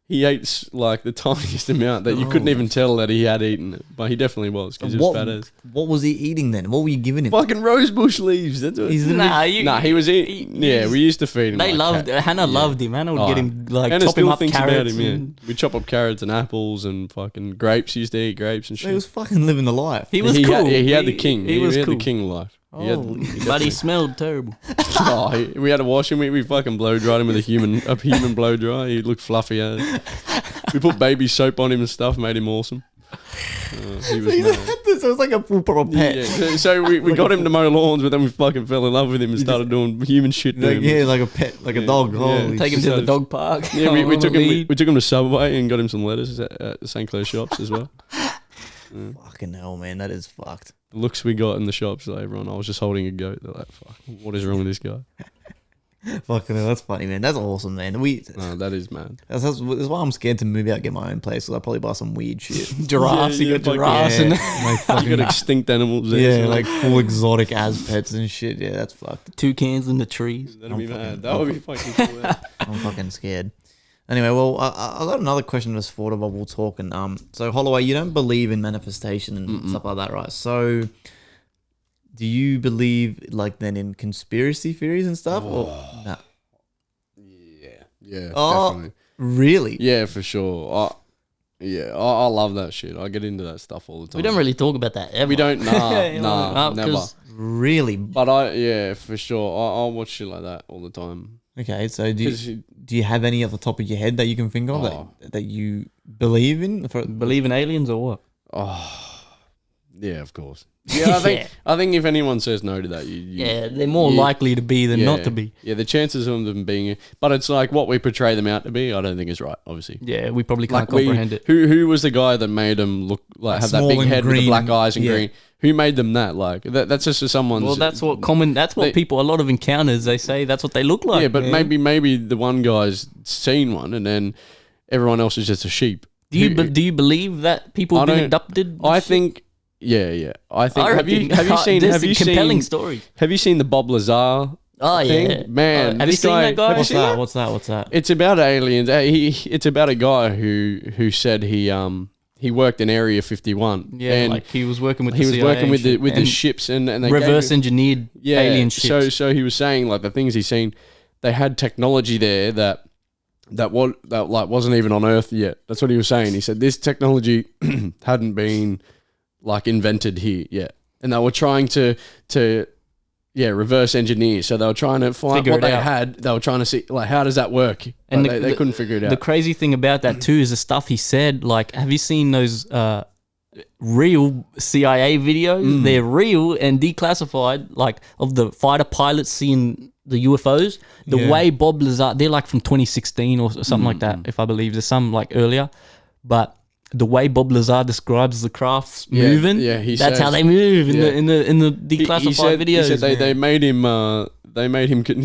he ate like the tiniest amount that you couldn't even tell that he had eaten it. But he definitely was because he was fat as. What was he eating then? What were you giving him? Fucking rosebush leaves. That's what. He's literally- He was eating. Yeah, we used to feed him. They like loved Hannah loved him. Hannah would get him Hannah chop him still up thinks about carrots. him, yeah. and- We chop up carrots and apples and fucking grapes. He used to eat grapes and shit. He was fucking living the life. He was he cool. He had the king. He was had cool. the king life. He had- Holy he But he definitely- smelled terrible. we had to wash him. We fucking blow dried him with a human blow dry. He looked fluffy as. We put baby soap on him and stuff. Made him awesome. He was mad. So it's like a full proper pet. Yeah, so we got him to mow lawns, but then we fucking fell in love with him and started doing human shit to Like, him. yeah, like a pet, like a dog. Yeah. Holy Take him shit. to the dog park. Yeah, we on took the him. lead. We took him to Subway and got him some lettuce at the St. Clair shops as well. Fucking hell, man. That is fucked. The looks we got in the shops, like, everyone, I was just holding a goat. They're like, "Fuck, what is wrong with this guy?" Fucking hell, that's funny, man. That's awesome, man. No, that is mad. That's why I'm scared to move out and get my own place, because I'll probably buy some weird shit. Giraffes. Yeah, You got fucking- giraffes. Yeah, And like You fucking, got extinct animals there. yeah, so like full exotic as pets and shit. Yeah, that's fucked. toucans in the trees. that'd be I'm mad. fucking- That would be fucking cool. Yeah. I'm fucking scared. Anyway, well, I got another question that's thought of while we're talking. So Holloway, you don't believe in manifestation and stuff like that, right? So, do you believe then in conspiracy theories and stuff, or nah? Yeah, Oh, definitely. really? Yeah, for sure. I love that shit. I get into that stuff all the time. We don't really talk about that ever. We don't. Nah, never. Really? But for sure. I'll watch shit like that all the time. Okay, so do you have any at the top of your head that you can think of that you believe in? Believe in aliens or what? Yeah, of course. Yeah, I think if anyone says no to that, they're more likely to be than not to be. Yeah, the chances of them being, but it's like what we portray them out to be. I don't think is right. Obviously. Yeah, we probably can't comprehend it. Who was the guy that made them look like have that big head with the black eyes and green? Who made them that? Like that's just someone's. Well, that's what people. A lot of encounters they say that's what they look like. Yeah, but maybe the one guy's seen one and then everyone else is just a sheep. Do you believe that people have been abducted? I think. Yeah. I think. Have you seen compelling stories? Have you seen the Bob Lazar? Oh thing? Yeah, man. Have you seen that guy? What's that? It's about aliens. It's about a guy who said he worked in Area 51. Yeah, and like he was working with the ships and they reverse engineered alien ships. So he was saying like the things he's seen, they had technology there that wasn't even on Earth yet. That's what he was saying. He said this technology hadn't been like invented here yet, and they were trying to reverse engineer. So they were trying to find what they had. They were trying to see like how does that work, and they couldn't figure it out. The crazy thing about that too is the stuff he said. Like, have you seen those real CIA videos? They're real and declassified, like of the fighter pilots seeing the UFOs. The way Bob Lazar, they're like from 2016 or something like that, if I believe. There's some like earlier, but the way Bob Lazar describes the crafts moving, that's how they move in the declassified videos. He said they made him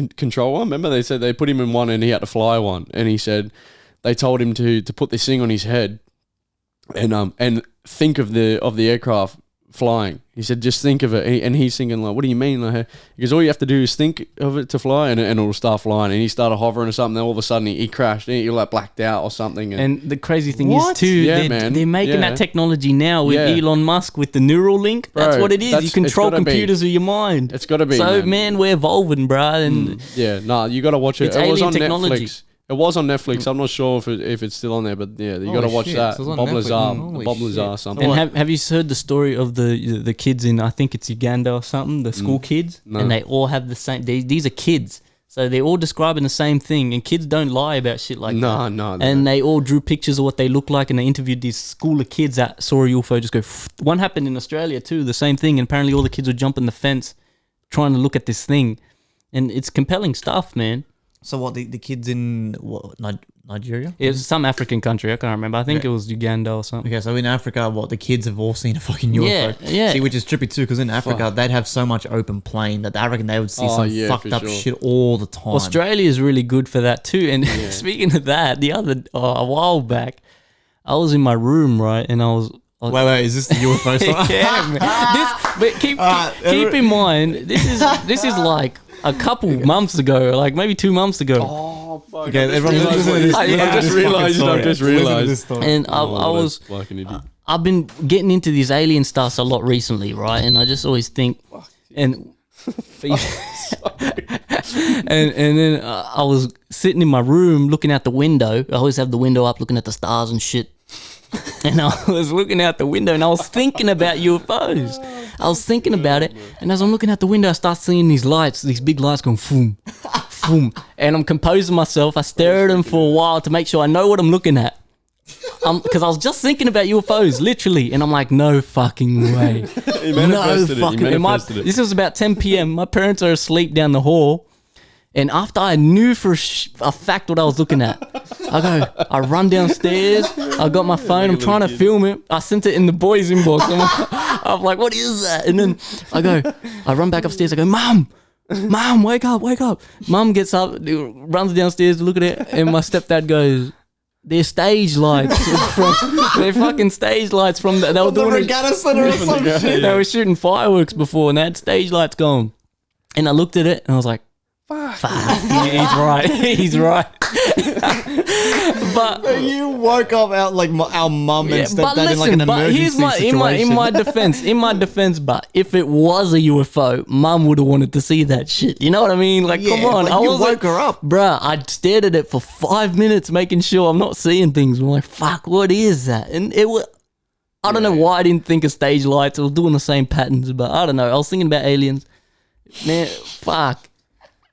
control one. Remember, they said they put him in one and he had to fly one. And he said they told him to put this thing on his head and think of the aircraft flying. He said just think of it, and he's thinking like, what do you mean? Like, because all you have to do is think of it to fly, and it'll start flying. And he started hovering or something. Then all of a sudden he crashed. He like blacked out or something. And the crazy thing is too, they're making that technology now with Elon Musk with the neural link. That's what it is. You control computers with your mind. It's got to be. So man, we're evolving, bruh. And you got to watch it. It's it was alien on technology. Netflix. It was on Netflix. I'm not sure if it's still on there, but yeah, you got to watch that. Bob Lazar, something. And have you heard the story of the kids in, I think it's Uganda or something, the school kids? No. And they all have the same, these are kids. So they're all describing the same thing, and kids don't lie about shit like that. No. And they all drew pictures of what they look like, and they interviewed these school of kids that saw a UFO just go, one happened in Australia too, the same thing, and apparently all the kids were jumping the fence trying to look at this thing. And it's compelling stuff, man. So what, the kids in Nigeria? It was some African country, I can't remember. I think it was Uganda or something. Okay, so in Africa, the kids have all seen a fucking UFO. Yeah. See, which is trippy too, because in Africa, they'd have so much open plain that I reckon they would see some fucked up shit all the time. Australia is really good for that too. And speaking of that, a while back, I was in my room, right, and I was... Wait, is this the UFO stuff? Yeah, man. But keep in mind, this is like a couple months ago, like maybe 2 months ago. Oh, fuck. Okay, everyone listen to this. I've just realized. And I've been getting into these alien stuff a lot recently, right? And I just always think, and then I was sitting in my room looking out the window. I always have the window up looking at the stars and shit. And I was looking out the window and I was thinking about UFOs. I was thinking about it, and as I'm looking out the window, I start seeing these lights, these big lights going boom, boom. And I'm composing myself. I stare at them for a while to make sure I know what I'm looking at. Because I was just thinking about UFOs, literally. And I'm like, no fucking way. This was about 10 p.m. My parents are asleep down the hall. And after I knew for a fact what I was looking at, I run downstairs. I got my phone. I'm trying to film it. I sent it in the boys' inbox. I'm like, what is that? And then I run back upstairs. I go, Mom, wake up. Mom gets up, runs downstairs to look at it. And my stepdad goes, they're stage lights. They're fucking stage lights from they were doing regatta center or some shit. They were shooting fireworks before and they had stage lights going. And I looked at it and I was like, fuck. He's right. But but you woke up out like our mum and stepped out in like an emergency situation. in my defense, but if it was a UFO, mum would have wanted to see that shit. You know what I mean? Like, come on. Like I you was woke her up. Bruh, I stared at it for 5 minutes making sure I'm not seeing things. I'm like, fuck, what is that? And it was, I don't know why I didn't think of stage lights. I was doing the same patterns, but I don't know. I was thinking about aliens. Man, fuck.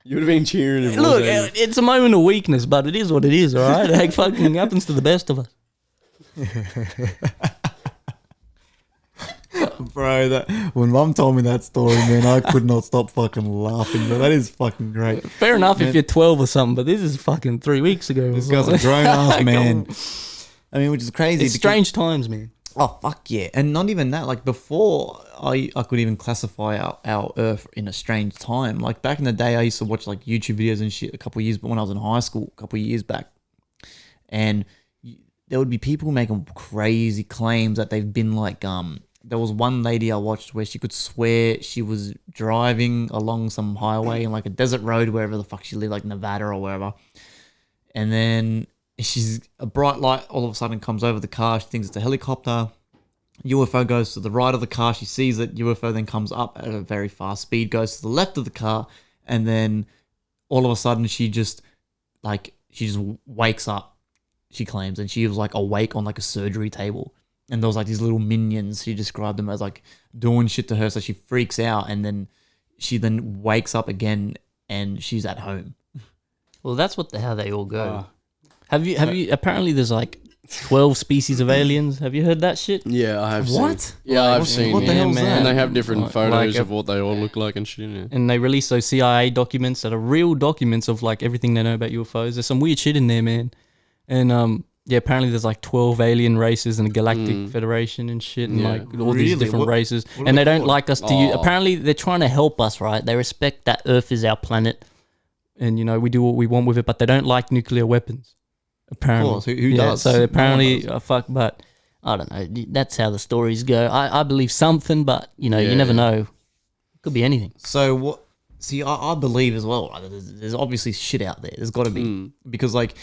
You would have been cheering. Look, it's a moment of weakness, but it is what it is, all right? It fucking happens to the best of us. Bro, when Mum told me that story, man, I could not stop fucking laughing. But that is fucking great. Fair enough if you're 12 or something, but this is fucking 3 weeks ago. This guy's a grown-ass man. I mean, which is crazy. It's strange times, man. Oh, fuck yeah. And not even that. Like, before I could even classify our Earth in a strange time. Like, back in the day, I used to watch, like, YouTube videos and shit a couple of years, but when I was in high school, a couple of years back. And there would be people making crazy claims that they've been, like, there was one lady I watched where she could swear she was driving along some highway in, like, a desert road, wherever the fuck she lived, like, Nevada or wherever. And then a bright light all of a sudden comes over the car. She thinks it's a helicopter. UFO goes to the right of the car. She sees it. UFO then comes up at a very fast speed, goes to the left of the car, and then all of a sudden she just wakes up, she claims, and she was like awake on like a surgery table. And there was like these little minions. She described them as like doing shit to her. So she freaks out, and then she wakes up again and she's at home. Well, that's how they all go. Have you? Apparently, there's like 12 species of aliens. Have you heard that shit? Yeah, I have. What? Seen. Yeah, I've seen. What the hell is that? And they have different photos like of what they all look like and shit. Yeah. And they release those CIA documents that are real documents of like everything they know about UFOs. There's some weird shit in there, man. And apparently there's like 12 alien races and a galactic federation and shit, and like all these different races. And they don't like us to use. Apparently they're trying to help us, right? They respect that Earth is our planet, and we do what we want with it, but they don't like nuclear weapons. Apparently, of course. Who does? So apparently, but I don't know. That's how the stories go. I believe something, but you never know. Could be anything. So what? See, I believe as well. Right? There's obviously shit out there. There's got to be because like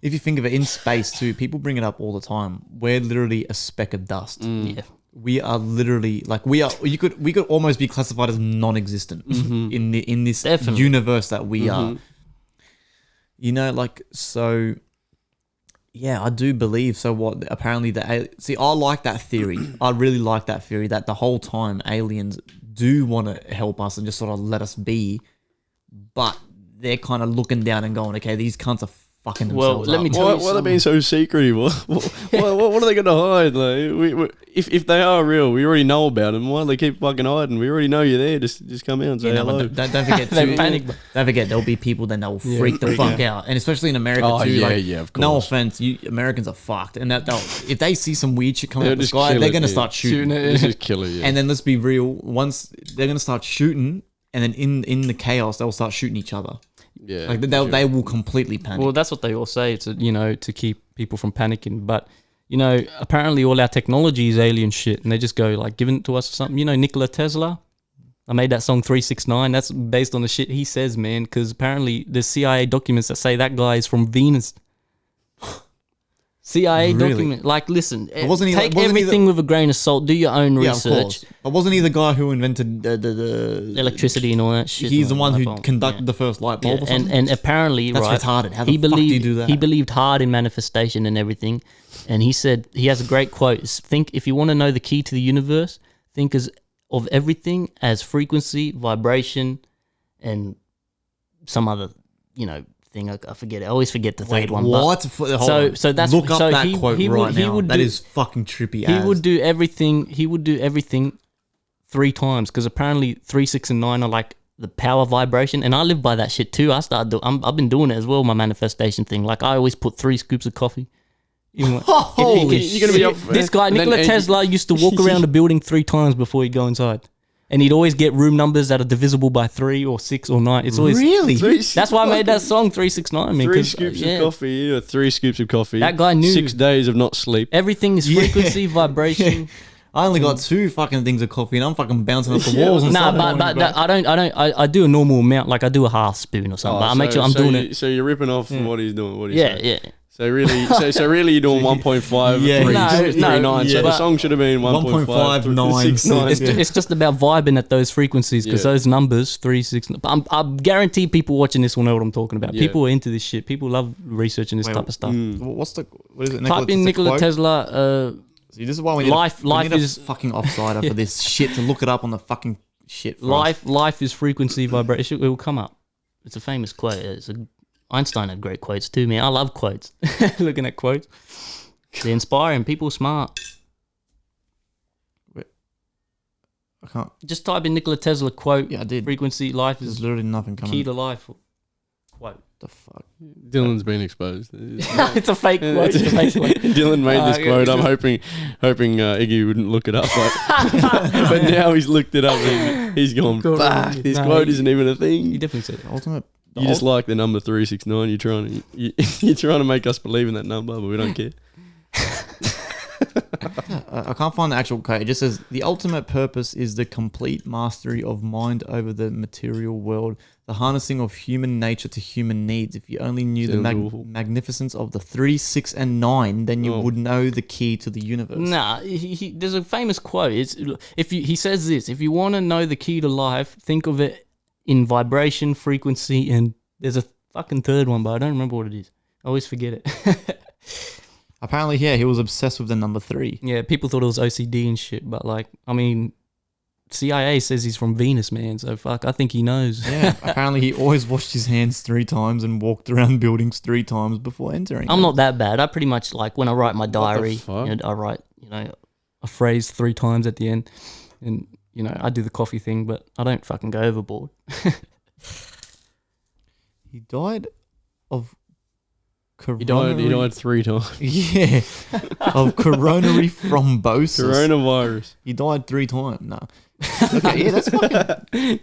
if you think of it in space too, people bring it up all the time. We're literally a speck of dust. Yeah. We are literally like we could almost be classified as non-existent in this universe that we are. So. Yeah, I do believe. So what? Apparently, I like that theory. I really like that theory that the whole time aliens do want to help us and just sort of let us be, but they're kind of looking down and going, "Okay, these cunts are fucking themselves." Well, let me tell you, why are they being so secretive? What are they going to hide? Like, if they are real, we already know about them. Why do they keep fucking hiding? We already know you're there. Just come out and say hello. Don't forget. They panic. Don't forget, there'll be people that will freak the fuck out, and especially in America too. Of course. No offense, Americans are fucked, and if they see some weird shit coming out of the sky, they're gonna start shooting. This is killer. And then let's be real. Once they're gonna start shooting, and then in the chaos, they'll start shooting each other. Yeah, like they will completely panic. Well, that's what they all say. It's to keep people from panicking. But apparently all our technology is alien shit, and they just go like giving it to us or something. Nikola Tesla. I made that song 369. That's based on the shit he says, man. Because apparently there's CIA documents that say that guy is from Venus. CIA document. Like, listen, take everything with a grain of salt. Do your own research. Of course. But wasn't he the guy who invented the electricity and all that shit? He's the one who conducted the first light bulb or something? And apparently, that's retarded. How the fuck do you do that? He believed hard in manifestation and everything. And he said, he has a great quote. If you want to know the key to the universe, think of everything as frequency, vibration, and some other, thing. I forget it. I always forget the third one. What? So that's look up that quote right now. That is fucking trippy. He would do everything. He would do everything 3 times because apparently 3, 6, and 9 are like the power vibration, and I live by that shit too. I've been doing it as well. My manifestation thing. Like I always put 3 scoops of coffee. You're gonna be up for this guy Nikola Tesla used to walk around a building 3 times before he'd go inside. And he'd always get room numbers that are divisible by 3 or 6 or 9. It's always really. That's why I made that song 369. 3 scoops of coffee or 3 scoops of coffee. That guy knew 6 days of not sleep. Everything is frequency, vibration. Yeah. I only got 2 fucking things of coffee, and I'm fucking bouncing off the walls. And I do a normal amount. Like I do a half spoon or something. But I make sure I'm doing it. So you're ripping off what he's doing. Yeah. So really, you're doing 1.5, Yeah. 3.9. So the but- song should have been 1.5, It's just about vibing at those frequencies because those numbers 3, 6. I guarantee people watching this will know what I'm talking about. Yeah. People are into this shit. People love researching this type of stuff. What is it? Type in Nikola Tesla. See, this is why we need Life a fucking offsider for this shit to look it up on the fucking shit. Life is frequency vibration. It will come up. It's a famous quote. Einstein had great quotes too, man. I love quotes. Looking at quotes, they're inspiring. People smart. I can't. Just type in Nikola Tesla quote. Yeah, I did. Frequency. Life There's is literally nothing coming. key to life. Quote. The fuck. Dylan's been exposed. It's a fake quote. It's a fake quote. Dylan made this quote. I'm hoping Iggy wouldn't look it up, but now he's looked it up and he's gone back. This quote isn't even a thing. You definitely said it. Ultimate. You just like the number 369. You're trying to make us believe in that number, but we don't care. I can't find the actual quote. It just says the ultimate purpose is the complete mastery of mind over the material world, the harnessing of human nature to human needs. If you only knew the magnificence of the 3, 6, and 9, then you would know the key to the universe. Nah, there's a famous quote. He says this: if you want to know the key to life, think of it in vibration, frequency, and there's a fucking third one, but I don't remember what it is. I always forget it. Apparently, yeah, he was obsessed with the number 3. Yeah, people thought it was OCD and shit, but CIA says he's from Venus, man, so fuck, I think he knows. Yeah, apparently he always washed his hands 3 times and walked around buildings 3 times before entering. I'm not that bad. I pretty much, when I write my diary, I write, a phrase 3 times at the end, and, I do the coffee thing, but I don't fucking go overboard. He died of He died 3 times. Yeah, of coronary thrombosis. Coronavirus. He died 3 times. No. Okay, yeah, that's fucking.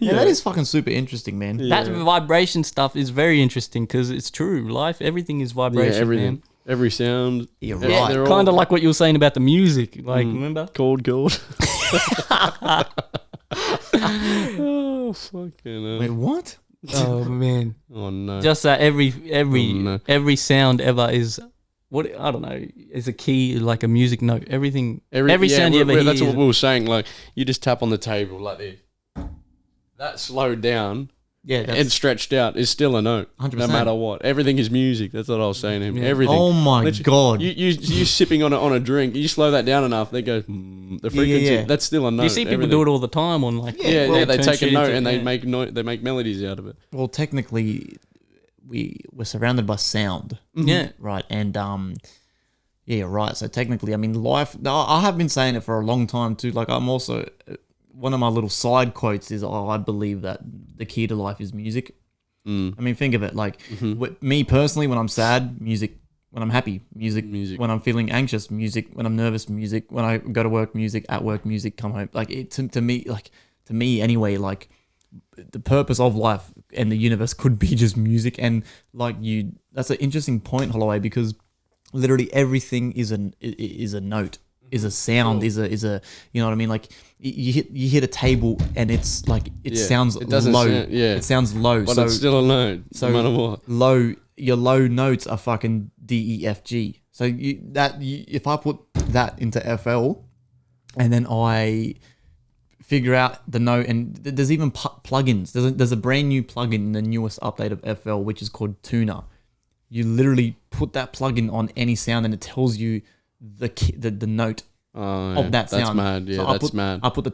That is fucking super interesting, man. Yeah. That vibration stuff is very interesting because it's true. Life, everything is vibration. Yeah, everything. Man. Every sound. You're Yeah, right. kind of like what you were saying about the music. Remember? Cold. Oh, fucking hell. Wait, what? Oh man! Oh no! Just that every sound ever is what I don't know is a key, like a music note. Everything, every sound you ever hear. That's what we were saying. Like you just tap on the table like this. That slowed down. Yeah, and stretched out is still a note, 100%. no matter what. Everything is music. That's what I was saying to him. Yeah. Everything. Oh my god! You sipping on a drink. You slow that down enough, they go the frequency. Yeah. That's still a note. You see people do it all the time on They turn take a shit note into- and they make they make melodies out of it. Well, technically, we're surrounded by sound, Yeah, right? And yeah, you're right. So technically, I mean, life. I have been saying it for a long time too. Like I'm also one of my little side quotes is, I believe that the key to life is music. I mean, think of it like with me personally, when I'm sad, music. When I'm happy, music. When I'm feeling anxious, music. When I'm nervous, music. When I go to work, music. At work, music. Come home, like it to me anyway. Like the purpose of life and the universe could be just music. And that's an interesting point, Holloway, because literally everything is a note, is a sound, is a you know what I mean? Like you hit a table and it's like it sounds it doesn't low. sound, It sounds low. But so it's still a note, no matter what. Your low notes are fucking D, E, F, G. So if I put that into FL and then I figure out the note, and there's even plugins. There's a brand new plugin in the newest update of FL, which is called Tuner. You literally put that plugin on any sound and it tells you the note of that sound. That's mad. Yeah, so that's mad. I put the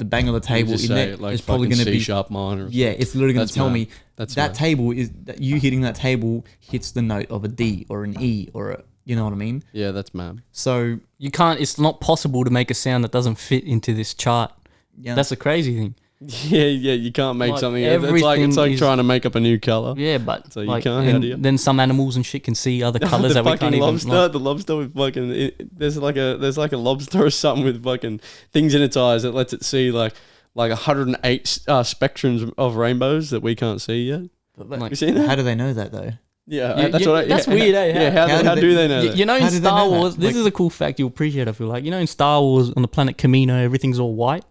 bang of the table in there. It, like, it's probably going to be C-sharp minor. Yeah, it's literally going to tell mad. me That's that mad. table is that you hitting that table hits the note of a D or an E or a, you know what I mean? Yeah, that's mad. So you can't. It's not possible to make a sound that doesn't fit into this chart. yeah, That's a crazy thing. Yeah, you can't make Like, something. It's like everything is- trying to make up a new color. Yeah, but So you can't, how do you? then some animals and shit can see other colors the that we fucking can't even. lobster, the lobster with fucking. There's like a lobster or something with fucking things in its eyes that lets it see like 108 spectrums of rainbows that we can't see yet. Like, You seen that? how do they know that though? Yeah, that's weird, eh? Yeah, how do they know that? You know, in How did they Star know that? Wars, this Like- is a cool fact you'll appreciate. I feel like in Star Wars on the planet Kamino, everything's all white.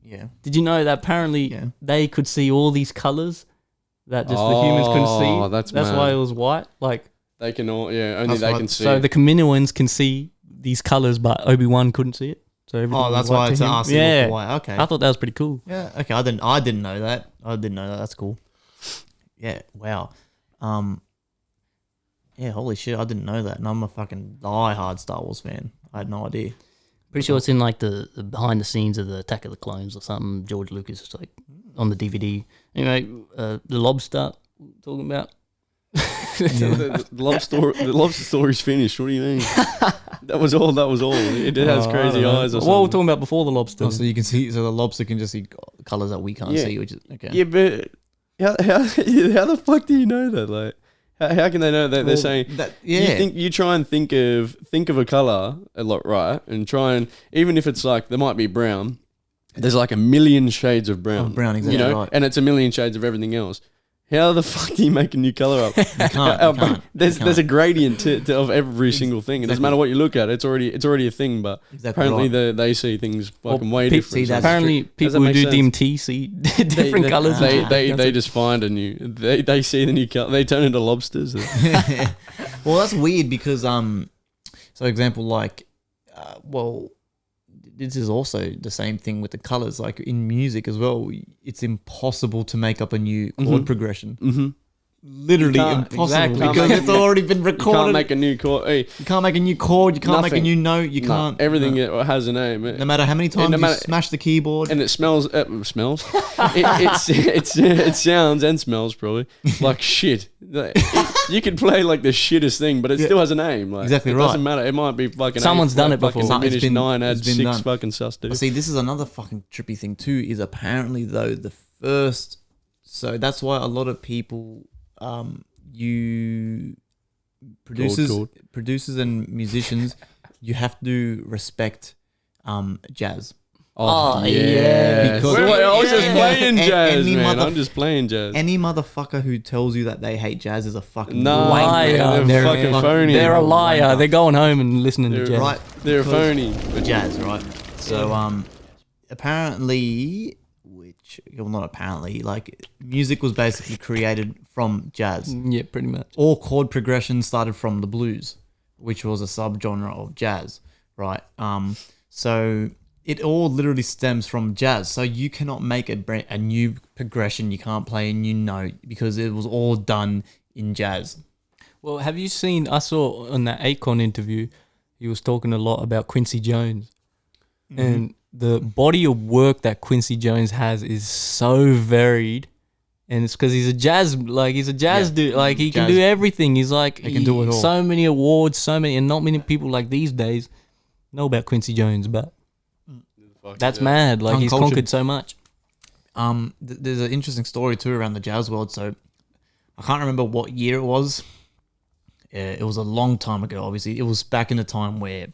Yeah. Did you know that apparently they could see all these colors that just the humans couldn't see? that's why mad. it was white. Like They can all, only they can see. So the Kaminoans can see these colors, but Obi-Wan couldn't see it. So that's why it's RC. Yeah. Okay. I thought that was pretty cool. Yeah. Okay. I didn't know that. That's cool. Yeah. Wow. Yeah. Holy shit! I didn't know that, and I'm a fucking die-hard Star Wars fan. I had no idea. Pretty sure it's in like the behind the scenes of the Attack of the Clones or something. George Lucas is like on the DVD. Anyway, the lobster talking about. The lobster story's finished. What do you mean? That was all. It has crazy eyes or something. What were we talking about before the lobster? Oh, so you can see. So the lobster can just see colors that we can't see, which is okay. Yeah, but how the fuck do you know that? Like, how can they know that? They're saying that. Yeah. You try and think of a color a lot, right? And try and, even if it's like there might be brown, there's like a million shades of brown. Brown, exactly. Right. And it's a million shades of everything else. How the fuck do you make a new color up? You can't. There's a gradient of every single thing. It doesn't matter what you look at. It's already a thing. But apparently they see things fucking way different. Apparently people who do DMT see different colors. They just find a new. They see the new color. They turn into lobsters. Well, that's weird because so example like this is also the same thing with the colors. Like in music as well, it's impossible to make up a new chord progression. Mm-hmm. Literally impossible because it's already been recorded. You can't make a new chord. Hey, you can't make a new chord. You can't make a new note. You can't. Everything has a name. No matter how many times you smash the keyboard, and it smells. It sounds and smells probably like shit. You could play like the shittest thing, but it still has a name. Like, exactly right. It doesn't matter. It might be fucking. Someone's done it before. It's been 9 add 6 done. Fucking sus dude. See, this is another fucking trippy thing too. Is apparently though the first. So that's why a lot of people. Producers and musicians, you have to respect jazz. Oh yeah. Because I was just playing jazz, man. I'm just playing jazz. Any motherfucker who tells you that they hate jazz is a fucking liar. They're fucking phony. They're a liar. They're going home and listening to jazz. Right. They're phony. Jazz, right? So apparently, not apparently, like music was basically created from jazz. Yeah, pretty much. All chord progression started from the blues, which was a subgenre of jazz, right? So it all literally stems from jazz. So you cannot make a new progression. You can't play a new note because it was all done in jazz. Well, have you seen? I saw on that Akon interview, he was talking a lot about Quincy Jones, and the body of work that Quincy Jones has is so varied, and it's because he's a jazz dude. Like he can do everything. He's like he can do it all. So many awards, and not many people like these days know about Quincy Jones, but that's mad. Like he's conquered so much. There's an interesting story too around the jazz world. So I can't remember what year it was. It was a long time ago. Obviously, it was back in the time where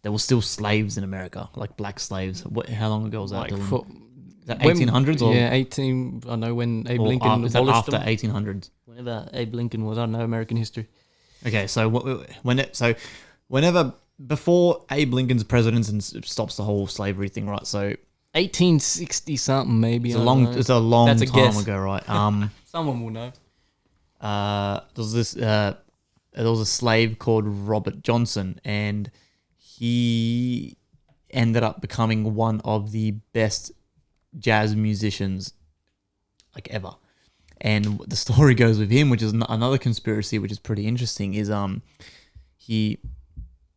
there were still slaves in America, like black slaves. How long ago was that? Is that 1800s? Or? Yeah, 18. I know when Abe Lincoln was that abolished after them. 1800s. Whenever Abe Lincoln was, I don't know American history. Okay, so whenever before Abe Lincoln's presidency and stops the whole slavery thing, right? So 1860 something maybe. It's a long time ago, right? Someone will know. There was a slave called Robert Johnson, and he ended up becoming one of the best jazz musicians like ever. And the story goes with him, which is another conspiracy, which is pretty interesting, is I don't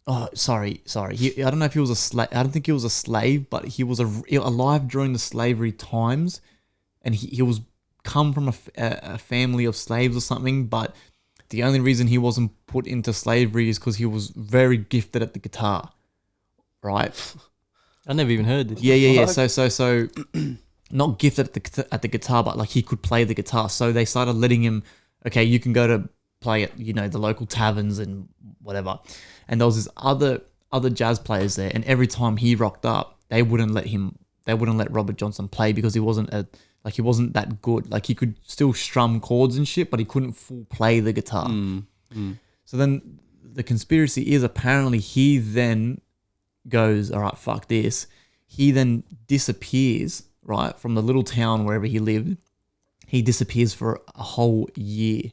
know if he was a slave. I don't think he was a slave, but he was alive during the slavery times, and he was come from a family of slaves or something, but the only reason he wasn't put into slavery is because he was very gifted at the guitar, right? I never even heard this. Yeah. So, not gifted at the guitar, but like he could play the guitar. So they started letting him. Okay, you can go to play at the local taverns and whatever. And there was this other jazz players there, and every time he rocked up, they wouldn't let Robert Johnson play because he wasn't that good. Like he could still strum chords and shit, but he couldn't full play the guitar. So then the conspiracy is apparently he then goes, all right, fuck this. He then disappears, right, from the little town wherever he lived. He disappears for a whole year.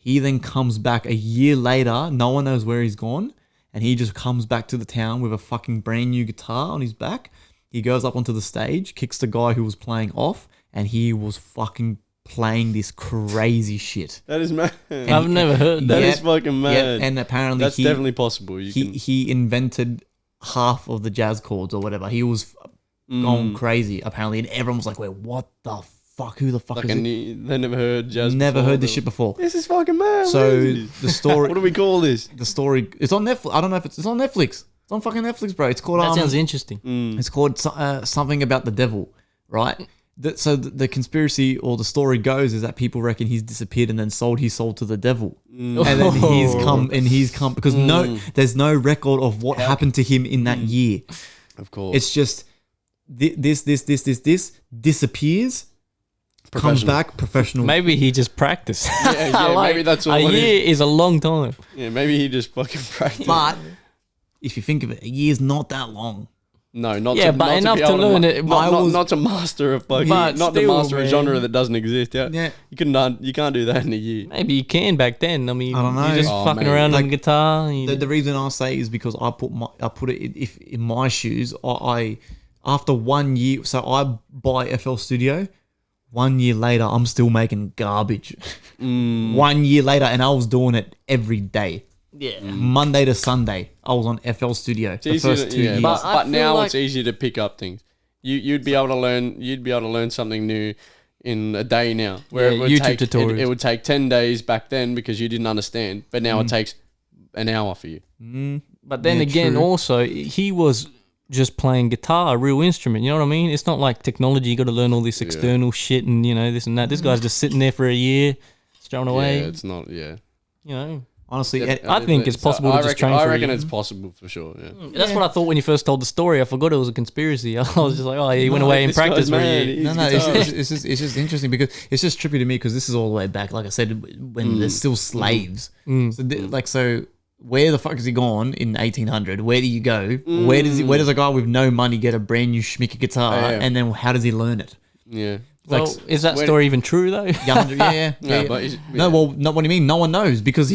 He then comes back a year later. No one knows where he's gone. And he just comes back to the town with a fucking brand new guitar on his back. He goes up onto the stage, kicks the guy who was playing off, and he was fucking playing this crazy shit. That is mad. I've never heard that. That is fucking mad. Yeah, and apparently that's definitely possible. He invented half of the jazz chords or whatever. He was going crazy apparently, and everyone was like, "Wait, what the fuck? Who the fuck is it?" They never heard jazz. Never heard this shit before. This is fucking mad. So the story. What do we call this? The story. It's on Netflix. I don't know if it's on Netflix. It's on fucking Netflix, bro. It's called. That sounds interesting. It's called something about the devil, right? So the conspiracy or the story goes is that people reckon he's disappeared and then sold his soul to the devil, and then he's come because there's no record of what happened to him in that year. Of course, it's just this disappears, comes back professional. Maybe he just practiced. Yeah, like, maybe that's all. A year is a long time. Yeah, maybe he just fucking practiced. But if you think of it, a year's not that long. No, not yeah, to, but not enough to, to learn it. Not to master a fucking, not to master a genre that doesn't exist. Yeah, you can't do that in a year. Maybe you can back then. I mean, I don't know. You're just fucking around on the guitar. The reason I say is because I put it if in my shoes. I after 1 year, so I buy FL Studio. 1 year later, I'm still making garbage. 1 year later, and I was doing it every day. Yeah, Monday to Sunday, I was on FL Studio the first 2 years. But now it's easier to pick up things. You'd be able to learn something new in a day now. Where it would YouTube take, tutorials. It would take 10 days back then because you didn't understand. But now it takes an hour for you. But then again, true. Also, he was just playing guitar, a real instrument. You know what I mean? It's not like technology. You got to learn all this external shit and this and that. This guy's just sitting there for a year, strung away. Yeah, it's not. Yeah, Honestly, I think it's possible to just train for I a reckon year. it's possible for sure. Yeah. That's what I thought when you first told the story. I forgot it was a conspiracy. I was just like, oh, he went away and practiced for a year. No, it's just interesting because it's just trippy to me because this is all the way back, like I said, when they're still slaves. So where the fuck is he gone in 1800? Where do you go? Where does a guy with no money get a brand new schmicky guitar? And then how does he learn it? Yeah. Well, is that story even true though? Yeah. No, well, not what do you mean? No one knows because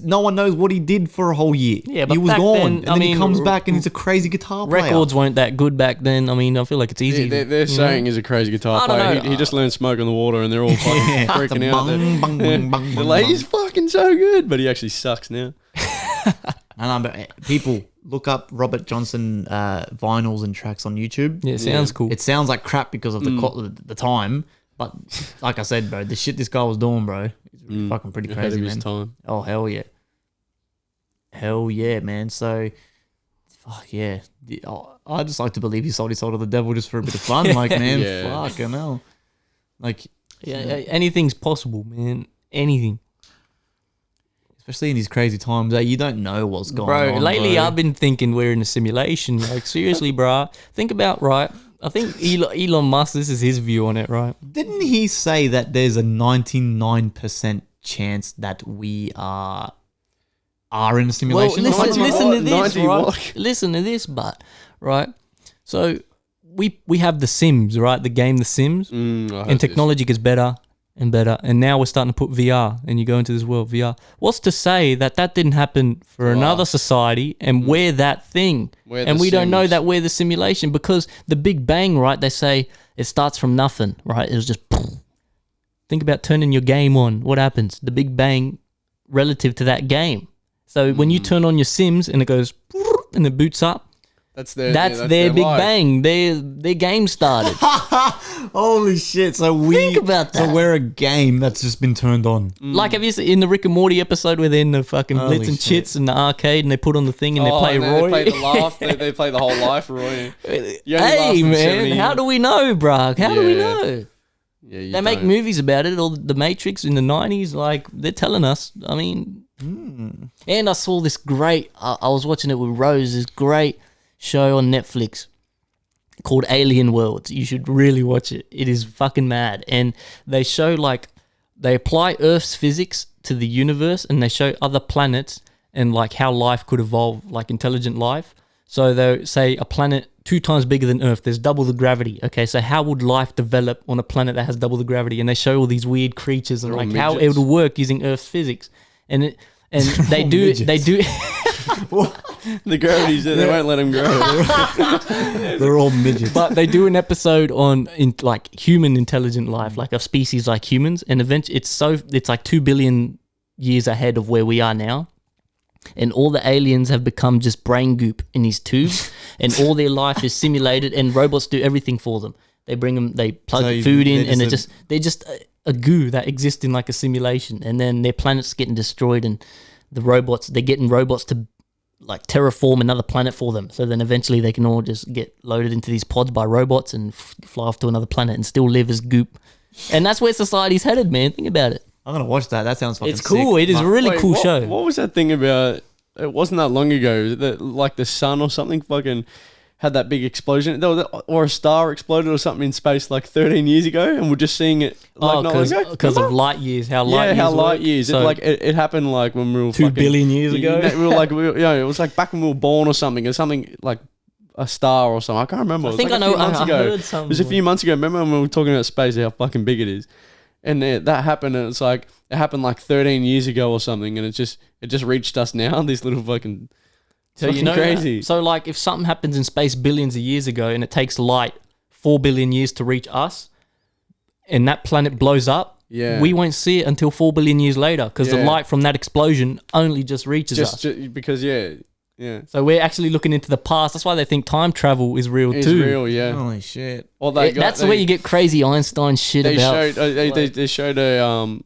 no one knows what he did for a whole year. Yeah, but he was back gone, then, and then he comes back and he's a crazy guitar player. Records weren't that good back then. I mean, I feel like it's easy. They're saying he's a crazy guitar player. He just learned Smoke on the Water, and they're all fucking freaking out. They're like, he's fucking so good, but he actually sucks now. But people look up Robert Johnson vinyls and tracks on YouTube. Yeah, it sounds cool. It sounds like crap because of the time, but like I said, bro, the shit this guy was doing, bro, it's fucking pretty crazy, man. Time. Oh hell yeah, man. So, fuck yeah. I just like to believe he sold his soul to the devil just for a bit of fun, like man, fucking hell, like anything's possible, man. Anything. Especially in these crazy times, you don't know what's going on. Lately I've been thinking we're in a simulation. Like, seriously, bro. Think about, right? I think Elon Musk, this is his view on it, right? Didn't he say that there's a 99% chance that we are in a simulation? Well, listen to this, right? Listen to this, right? So we have The Sims, right? The game The Sims. And technology gets better and better, and now we're starting to put VR, and you go into this world VR. What's to say that didn't happen for another society, and we're that thing, and we don't know that we're the simulation? Because the Big Bang, right? They say it starts from nothing, right? It was just. Think about turning your game on. What happens? The Big Bang relative to that game. So when you turn on your Sims and it goes and it boots up. That's their Big Bang. Their game started. Holy shit! Think about that. So we're a game that's just been turned on. Like, have you seen in the Rick and Morty episode where they're in the fucking Blitz and Chits in the arcade and they put on the thing and they play Roy? They play the laugh. They play the whole life, Roy. Hey man, how do we know, bro? How do we know? Yeah, they make movies about it. Or the Matrix in the 90s, like they're telling us. I mean, and I saw this great. I was watching it with Rose. This great show on Netflix called Alien Worlds. You should really watch it. It is fucking mad. And they show they apply Earth's physics to the universe, and they show other planets and like how life could evolve, like intelligent life. So they say a planet 2 times bigger than Earth, there's double the gravity. Okay, so how would life develop on a planet that has double the gravity? And they show all these weird creatures and They're like all how it midgets. would work using Earth's physics. And they do. The gravity's there. They won't let him grow. They're all midgets. But they do an episode on like human intelligent life, like a species like humans, and eventually it's like 2 billion years ahead of where we are now, and all the aliens have become just brain goop in these tubes, and all their life is simulated, and robots do everything for them. They bring them, they plug food in, and they're just a goo that exists in like a simulation, and then their planet's getting destroyed, and they're getting robots to like terraform another planet for them. So then eventually they can all just get loaded into these pods by robots and fly off to another planet and still live as goop. And that's where society's headed, man. Think about it. I'm gonna watch that. That sounds fucking It's cool. sick. It is a really cool show. What was that thing about? It wasn't that long ago that like the sun or something fucking had that big explosion, or a star exploded or something in space like 13 years ago, and we're just seeing it like not long ago. Because of light years. How light years. So it happened like when we were 2 billion years ago. We were like, it was like back when we were born or something. Or something like a star or something. I can't remember. I think I know. I heard something. It was a few months ago. Remember when we were talking about space, how fucking big it is, and that happened. And it's like it happened like 13 years ago or something, and it just reached us now. This little fucking. So you know, crazy. So like if something happens in space billions of years ago and it takes light 4 billion years to reach us, and that planet blows up, we won't see it until 4 billion years later because the light from that explosion only just reaches us. Just because, yeah. So we're actually looking into the past. That's why they think time travel is real it's too. It's real, yeah. Holy shit. That's where you get crazy Einstein shit about. They showed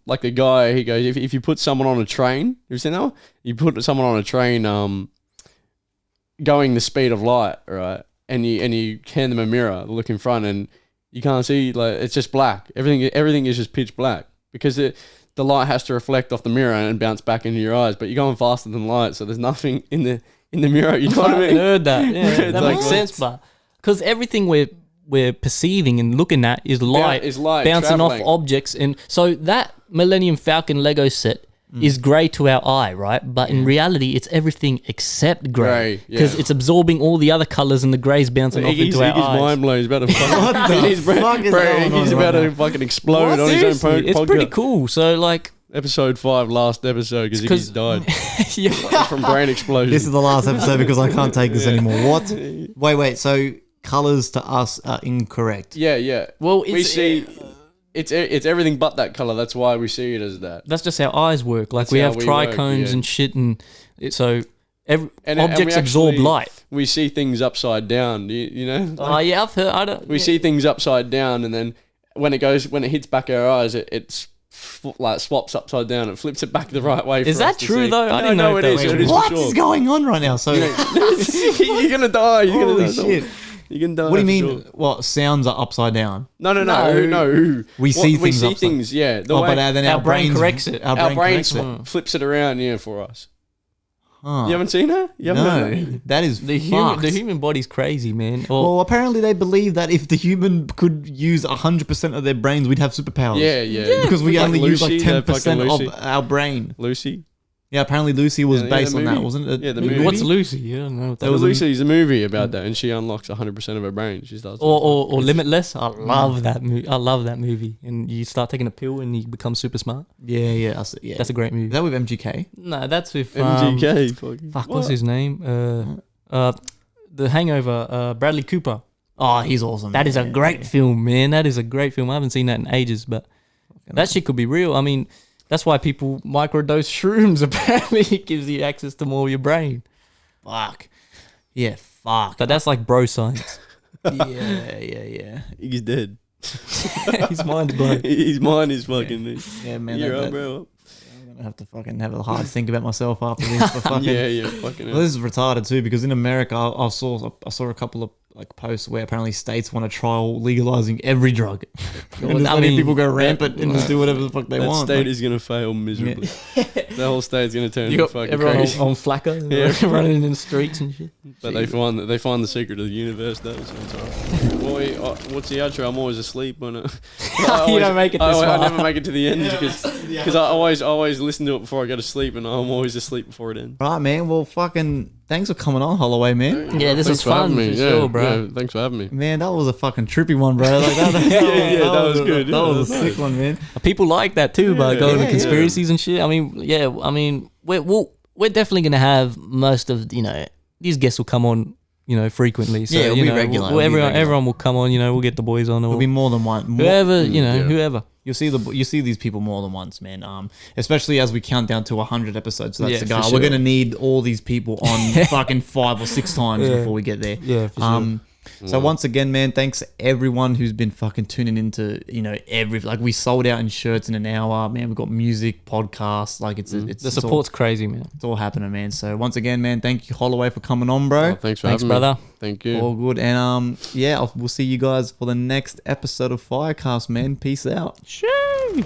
like the guy, he goes, if you put someone on a train, you seen that one? You put someone on a train, going the speed of light, right? And you hand them a mirror, look in front, and you can't see, like, it's just black. Everything is just pitch black because the light has to reflect off the mirror and bounce back into your eyes. But you're going faster than light, so there's nothing in the mirror. You know what I mean? I heard that. Yeah, that like, makes sense, but because everything we're perceiving and looking at is light bouncing off objects, and so that Millennium Falcon Lego set is grey to our eye, right? But in reality, it's everything except grey because it's absorbing all the other colours, and the grey's bouncing off into our eyes. Mind blown. He's about to he's about to fucking explode on his own podcast. It's pretty cool. So like episode 5, last episode, because Iggy's died from brain explosion. This is the last episode because I can't take this anymore. What? Wait. So colours to us are incorrect. Yeah. Well, we see. It's everything but that color. That's why we see it as that. That's just how eyes work. Like we have trichomes and shit, and objects absorb light. We see things upside down. You know? Oh yeah, I've heard. We see things upside down, and then when it hits back our eyes, it like swaps upside down. It flips it back the right way. Is that true though? I didn't know it is. What is going on right now? So you're gonna die. Holy shit. You can die. What do you mean? What sounds are upside down? No. We see things. Yeah. But then our brain corrects it. Our brain flips it around. Yeah, for us. Huh. You haven't seen her? No, that is the human body's crazy, man. Well, apparently they believe that if the human could use 100% of their brains, we'd have superpowers. Yeah. Because we only use like 10% of our brain. Lucy. Yeah, apparently Lucy was based on that, wasn't it? Yeah, the movie. What's Lucy? I don't know. What that was. Lucy's a movie about that, and she unlocks 100% of her brain. She starts. Or Limitless. I love that movie. I love that movie. And you start taking a pill, and you become super smart. Yeah. That's a great movie. Is that with MGK? No, that's with MGK. What's his name? The Hangover. Bradley Cooper. Oh, he's awesome. That is a great film, man. That is a great film. I haven't seen that in ages, but that shit could be real. I mean. That's why people microdose shrooms. Apparently, it gives you access to more of your brain. Fuck. Yeah, fuck. But that's like bro science. Yeah. He's dead. His mind's blown. His mind is fucking... Yeah, man. You're right, bro. I'm going to have to fucking have a hard think about myself after this. But fucking, fucking... Well, this is retarded too, because in America, I saw a couple of like posts where apparently states want to trial legalizing every drug. People go rampant and just do whatever the fuck they want. That state is going to fail miserably. The whole state's going to turn into fucking everyone crazy. on flacker, running in the streets and shit. But they find the secret of the universe though. Boy, what's the outro? I'm always asleep when you don't make it this far. I never make it to the end because I always listen to it before I go to sleep, and I'm always asleep before it ends. Right, man. Well, fucking thanks for coming on, Holloway, man. Yeah, this was fun for sure, bro. Yeah, thanks for having me. Man, that was a fucking trippy one, bro. Like that was good. That was a sick one, man. People like that too, but going to conspiracies and shit. I mean, we're definitely gonna have most of these guests will come on. Frequently. So, it'll be regular. Everyone will come on. We'll get the boys on. It'll be more than one. Whoever. You'll see these people more than once, man. Especially as we count down to 100 episodes. So that's the goal. Sure. We're gonna need all these people on fucking 5 or 6 times before we get there. Yeah, for sure. So once again, man, thanks to everyone who's been fucking tuning into, we sold out in shirts in an hour, man. We've got music, podcasts, the support's crazy, man. It's all happening, man. So once again, man, thank you, Holloway, for coming on, bro. Thanks for having me, brother. Thank you. All good, and we'll see you guys for the next episode of FireCast, man. Peace out. Shoo.